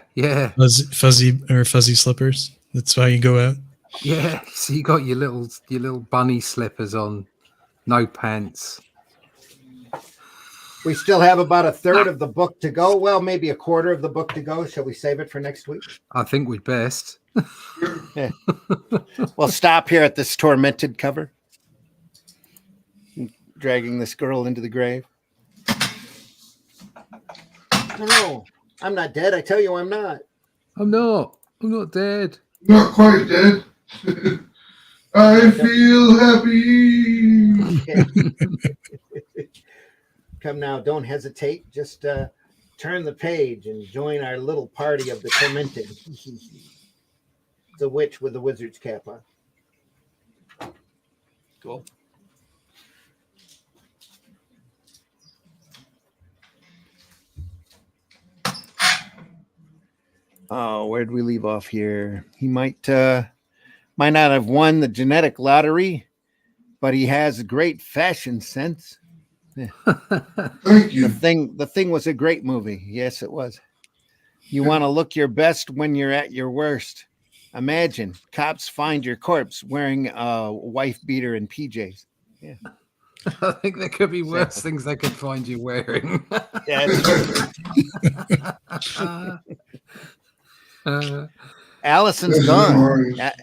Fuzzy slippers. That's how you go out. Yeah. So you got your little bunny slippers on, no pants. We still have about a third of the book to go. Well, maybe a quarter of the book to go. Shall we save it for next week? I think we'd best. We'll stop here at this tormented cover. Dragging this girl into the grave. No, I'm not dead. I tell you I'm not. I'm not dead. Not quite dead. I feel happy. Come now, don't hesitate. Just turn the page and join our little party of the tormented. The witch with the wizard's cap on. Cool. Oh, where did we leave off here? He might not have won the genetic lottery, but he has a great fashion sense. Thank you. The thing was a great movie. Yes, it was. You want to look your best when you're at your worst. Imagine cops find your corpse wearing a wife beater and PJs. Yeah. I think there could be worse things they could find you wearing. Yeah, Allison's gone. Yeah,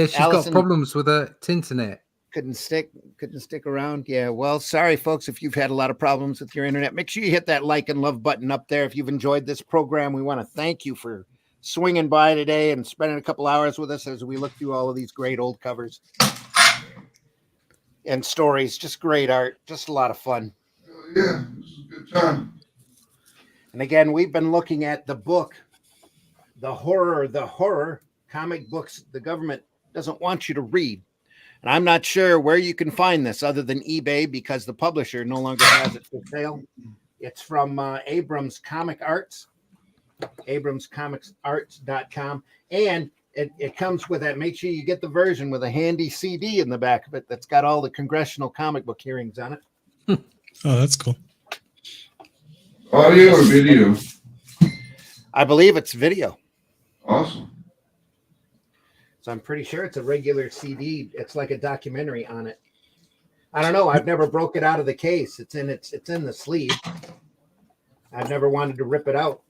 she's Allison got problems with her internet. couldn't stick around. Yeah, well, sorry folks if you've had a lot of problems with your internet. Make sure you hit that like and love button up there if you've enjoyed this program. We want to thank you for swinging by today and spending a couple hours with us as we look through all of these great old covers and stories. Just great art, just a lot of fun. Yeah, this is a good time. And again, we've been looking at the book, the horror comic books the government doesn't want you to read. And I'm not sure where you can find this other than eBay because the publisher no longer has it for sale. It's from Abrams Comic Arts, abramscomicsarts.com. And it comes with that. Make sure you get the version with a handy CD in the back of it that's got all the congressional comic book hearings on it. Oh, that's cool. Audio or video? I believe it's video. Awesome. So I'm pretty sure it's a regular CD. It's like a documentary on it. I don't know. I've never broke it out of the case. It's in the sleeve. I've never wanted to rip it out.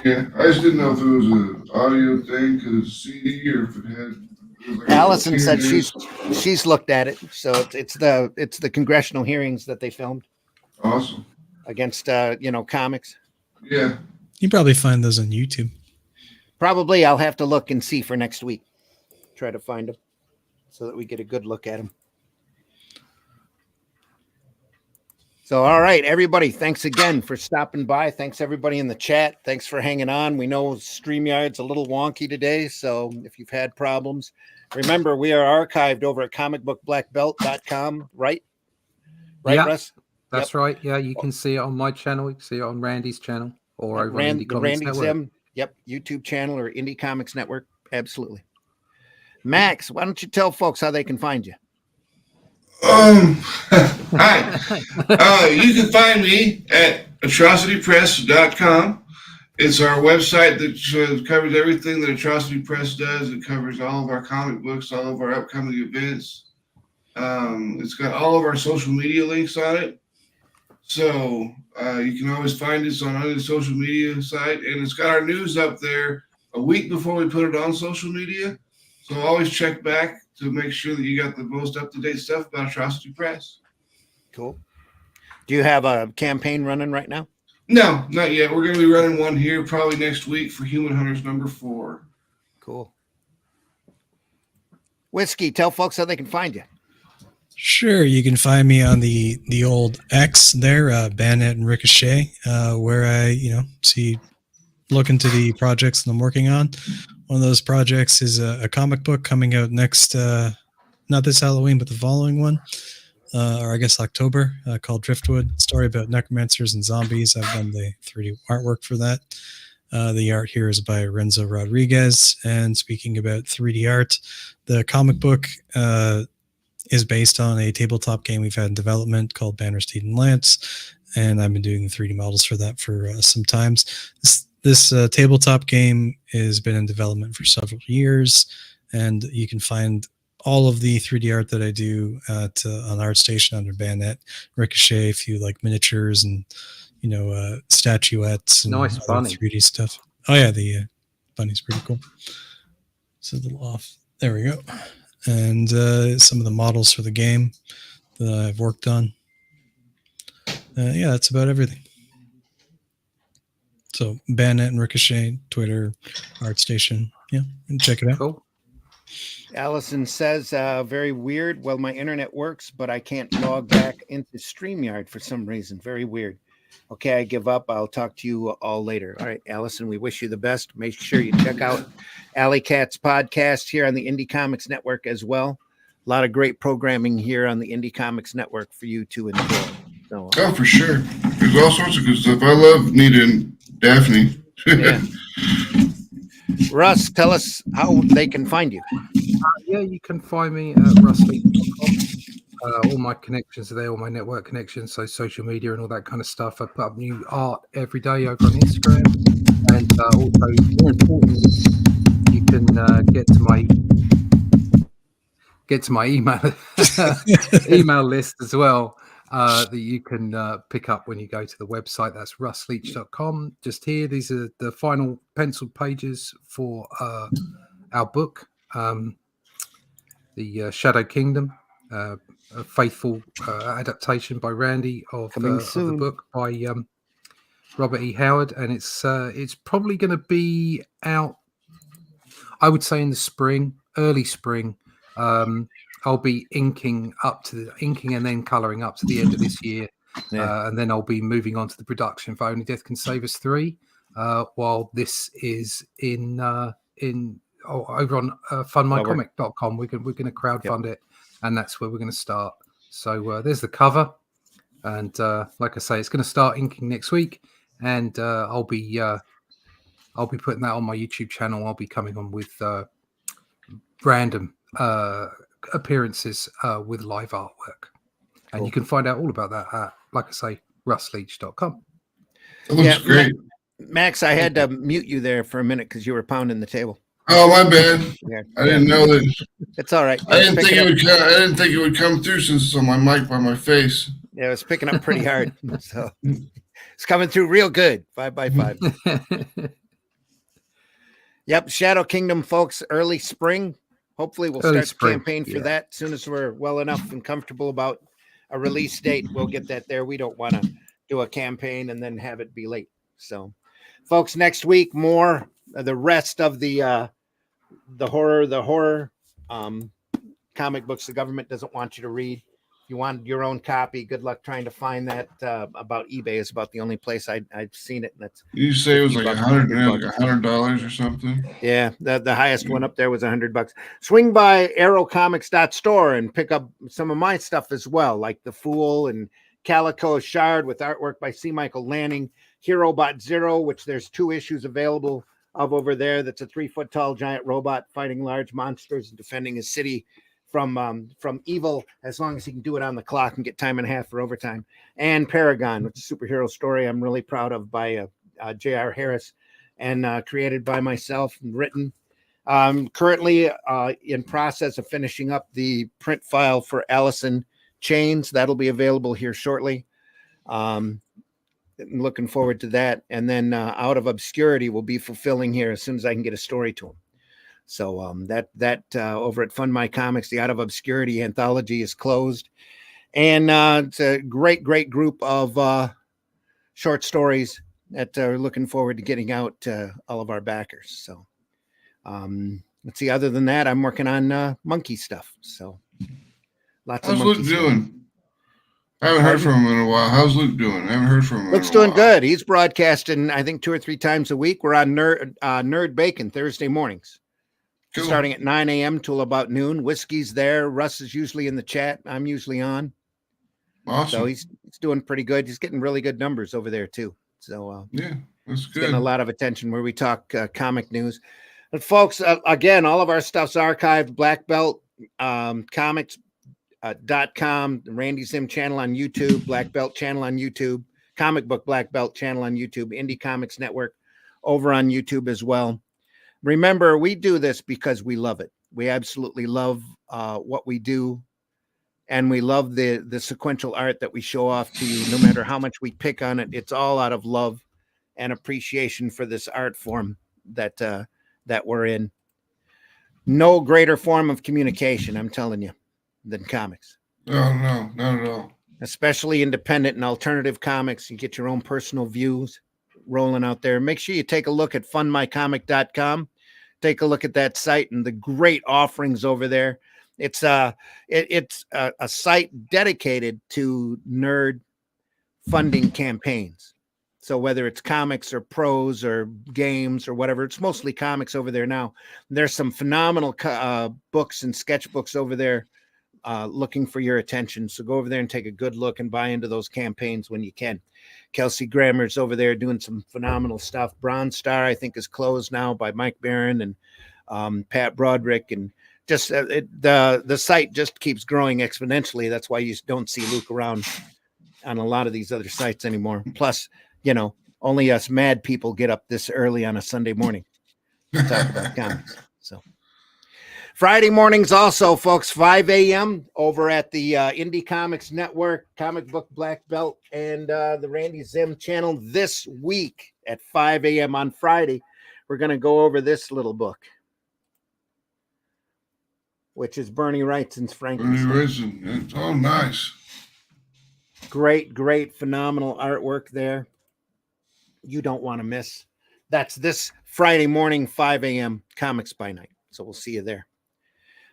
Yeah, I just didn't know if it was an audio thing because CD or if it had. Like Allison said she's looked at it. So it's the congressional hearings that they filmed Awesome. against comics. Yeah. You probably find those on YouTube. Probably I'll have to look and see for next week. Try to find them so that we get a good look at them. So, all right, everybody, thanks again for stopping by. Thanks, everybody in the chat. Thanks for hanging on. We know StreamYard's a little wonky today, so if you've had problems, remember, we are archived over at comicbookblackbelt.com, right? Right, Yeah, Russ? That's right. Yeah, you can see it on my channel. You can see it on Randy's channel or over on Indie Comics Randy Network. Zim, yep, YouTube channel or Indie Comics Network. Absolutely. Max, why don't you tell folks how they can find you? Hi. You can find me at atrocitypress.com. It's our website that covers everything that Atrocity Press does. It covers all of our comic books, all of our upcoming events. It's got all of our social media links on it. So you can always find us on any social media site. And it's got our news up there a week before we put it on social media. So always check back to make sure that you got the most up-to-date stuff about Atrocity Press. Cool. Do you have a campaign running right now? No, not yet. We're going to be running one here probably next week for Human Hunters #4. Cool. Whiskey, tell folks how they can find you. Sure, you can find me on the old X there, Bayonet and Ricochet, where I look into the projects that I'm working on. One of those projects is a comic book coming out next, not this Halloween, but the following one, or I guess October, called Driftwood. Story about necromancers and zombies. I've done the 3D artwork for that. The art here is by Renzo Rodriguez. And speaking about 3D art, the comic book is based on a tabletop game we've had in development called Banner, Steed, and Lance. And I've been doing the 3D models for that for some times. This tabletop game has been in development for several years, and you can find all of the 3D art that I do on ArtStation under Bayonet, Ricochet, a few like miniatures and statuettes and Nice other bunny. 3D stuff. Oh yeah, the bunny's pretty cool. It's a little off. There we go. And some of the models for the game that I've worked on. Yeah, that's about everything. So Bayonet and Ricochet, Twitter, ArtStation. Yeah, and check it out. Cool. Allison says, very weird. Well, my internet works, but I can't log back into StreamYard for some reason. Very weird. Okay, I give up. I'll talk to you all later. All right, Allison, we wish you the best. Make sure you check out Alley Cat's podcast here on the Indie Comics Network as well. A lot of great programming here on the Indie Comics Network for you to enjoy. So, Oh, for sure. There's all sorts of good stuff. I love Nita and Daphne. yeah. Russ, tell us how they can find you. Yeah, you can find me at rustley.com. All my connections are there, all my network connections, so social media and all that kind of stuff. I put up new art every day over on Instagram, and also, more importantly, you can get to my email list as well. That you can pick up when you go to the website. That's russleach.com. Just here, these are the final penciled pages for our book, The Shadow Kingdom, a faithful adaptation by Randy of the book by Robert E. Howard. And it's probably going to be out, I would say, in the spring, early spring. I'll be inking and then colouring up to the end of this year. Yeah. And then I'll be moving on to the production for Only Death Can Save Us 3, while this is over on fundmycomic.com. We're going to crowdfund it, and that's where we're going to start. So there's the cover, and like I say, it's going to start inking next week, and I'll be putting that on my YouTube channel. I'll be coming on with random appearances with live artwork, and you can find out all about that at, like I say, russleach.com. That looks great. Max, I had to mute you there for a minute because you were pounding the table. Oh, my bad. Yeah. I didn't know that. It's all right. I didn't think it would come through since it's on my mic by my face. Yeah, it was picking up pretty hard. So it's coming through real good. 5x5. Yep, Shadow Kingdom, folks, early spring. Hopefully we'll start the campaign for that as soon as we're well enough and comfortable about a release date. We'll get that there. We don't want to do a campaign and then have it be late. So, folks, next week, more the rest of the horror comic books the government doesn't want you to read. If you want your own copy, good luck trying to find that. About eBay is about the only place I've seen it. And that's, you say it was like $100 or something? Yeah, the highest one up there was $100. Swing by arrowcomics.store and pick up some of my stuff as well, like The Fool and Calico Shard with artwork by C. Michael Lanning, Hero Bot Zero, which there's 2 issues available of over there. That's a 3-foot tall giant robot fighting large monsters and defending his city from evil, as long as he can do it on the clock and get time and a half for overtime. And Paragon, which is a superhero story I'm really proud of by J.R. Harris and created by myself and written. Currently in process of finishing up the print file for Allison Chains. That'll be available here shortly. I'm looking forward to that. And then Out of Obscurity will be fulfilling here as soon as I can get a story to him. So that over at Fund My Comics, the Out of Obscurity anthology is closed. And it's a great group of short stories that are looking forward to getting out to all of our backers. So let's see, other than that, I'm working on monkey stuff. So lots of monkey stuff. Doing? I haven't heard from him in a while. How's Luke doing? I haven't heard from him. Luke's doing good. He's broadcasting, I think, 2 or 3 times a week. We're on Nerd Bacon Thursday mornings, Cool. starting at 9 a.m. till about noon. Whiskey's there. Russ is usually in the chat. I'm usually on. Awesome. So he's doing pretty good. He's getting really good numbers over there too. So yeah, that's good. Getting a lot of attention where we talk comic news. And folks, again, all of our stuff's archived. Black Belt Comics. .com, Randy Zim channel on YouTube, Black Belt channel on YouTube, Comic Book Black Belt channel on YouTube, Indie Comics Network over on YouTube as well. Remember, we do this because we love it. We absolutely love what we do, and we love the sequential art that we show off to you. No matter how much we pick on it, it's all out of love and appreciation for this art form that we're in. No greater form of communication, I'm telling you, than comics. No, not at all. Especially independent and alternative comics. You get your own personal views rolling out there. Make sure you take a look at fundmycomic.com. Take a look at that site and the great offerings over there. It's a site dedicated to nerd funding campaigns. So whether it's comics or prose or games or whatever, it's mostly comics over there now. There's some phenomenal books and sketchbooks over there looking for your attention. So go over there and take a good look and buy into those campaigns when you can. Kelsey Grammer's over there doing some phenomenal stuff. Bronze Star, I think, is closed now by Mike Barron and Pat Broderick. And just the site just keeps growing exponentially. That's why you don't see Luke around on a lot of these other sites anymore. Plus, only us mad people get up this early on a Sunday morning to talk about comics. So Friday mornings also, folks, 5 a.m. over at the Indie Comics Network, Comic Book Black Belt, and the Randy Zim channel this week at 5 a.m. on Friday. We're going to go over this little book, which is Bernie Wrightson's Frankenstein. Bernie Wrightson. It's all nice. Great, phenomenal artwork there. You don't want to miss. That's this Friday morning, 5 a.m. Comics by Night. So we'll see you there.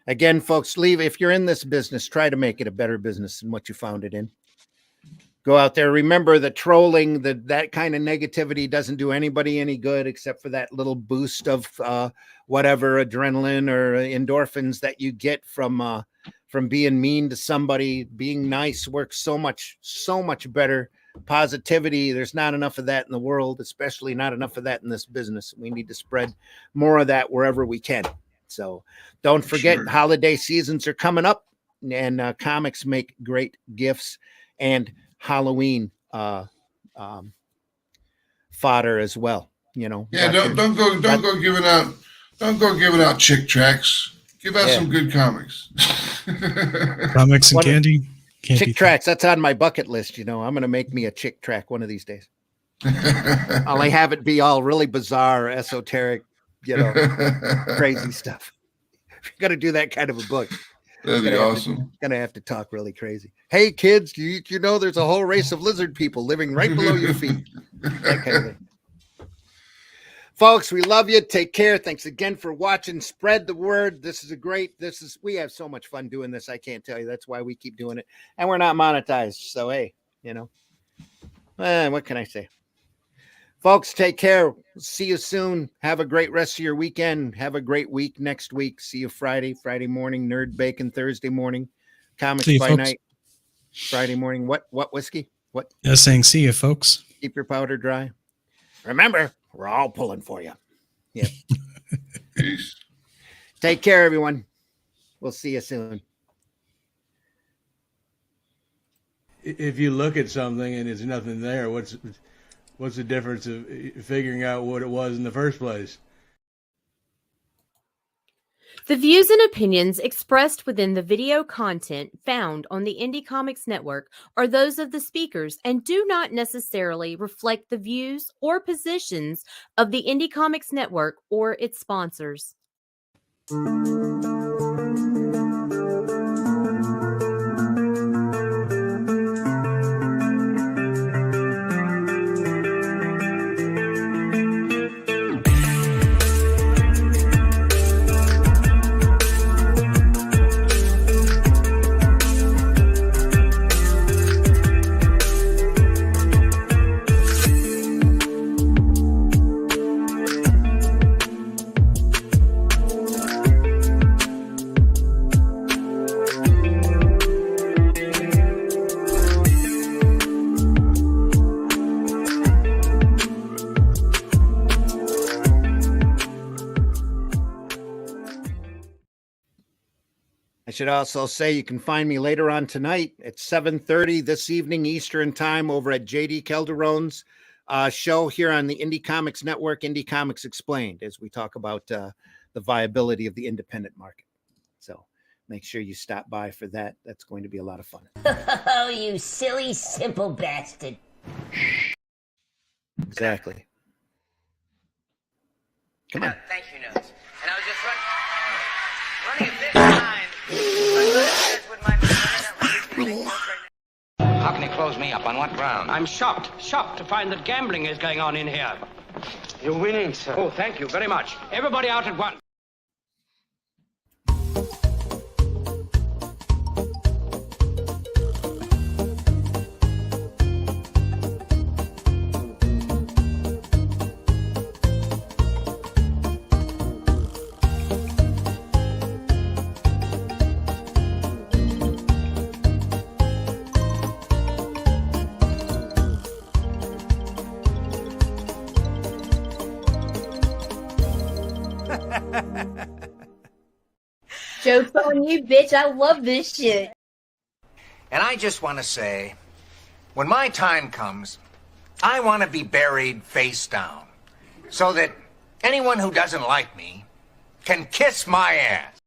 Again, folks, if you're in this business, try to make it a better business than what you found it in. Go out there. Remember, the trolling, that kind of negativity doesn't do anybody any good except for that little boost of whatever adrenaline or endorphins that you get from being mean to somebody. Being nice works so much better. Positivity, there's not enough of that in the world, especially not enough of that in this business. We need to spread more of that wherever we can. So don't forget, Sure. Holiday seasons are coming up, and comics make great gifts, and Halloween fodder as well. Yeah, don't go giving out chick tracks. Give out some good comics. Comics and candy. Can't Chick beat tracks, that's on my bucket list. I'm going to make me a chick track one of these days. I'll have it be all really bizarre, esoteric, crazy stuff. If you're going to do that kind of a book, That'd be awesome. Going to have to talk really crazy. Hey, kids, you know there's a whole race of lizard people living right below your feet. That kind of thing. Folks, we love you. Take care. Thanks again for watching. Spread the word. We have so much fun doing this. I can't tell you. That's why we keep doing it. And we're not monetized. So, hey, what can I say? Folks, take care. See you soon. Have a great rest of your weekend. Have a great week next week. See you Friday morning, Nerd Bacon Thursday morning, Comics by folks. Night Friday morning. What whiskey? What? I was saying, see you, folks. Keep your powder dry. Remember, we're all pulling for you. Yep. Peace. Take care, everyone. We'll see you soon. If you look at something and there's nothing there, what's the difference of figuring out what it was in the first place? The views and opinions expressed within the video content found on the Indie Comics Network are those of the speakers and do not necessarily reflect the views or positions of the Indie Comics Network or its sponsors. should also say you can find me later on tonight at 7:30 this evening Eastern time over at JD Calderon's show here on the Indie Comics Network, Indie Comics Explained, as we talk about the viability of the independent market. So make sure you stop by for that. That's going to be a lot of fun. Oh, you silly, simple bastard. Exactly. Come on. Thank you, Notes. And I was just running a bit behind. How can you close me up? On what ground? I'm shocked to find that gambling is going on in here. You're winning, sir. Oh, thank you very much. Everybody out at once. Joke's on you, bitch. I love this shit. And I just want to say, when my time comes, I want to be buried face down, so that anyone who doesn't like me can kiss my ass.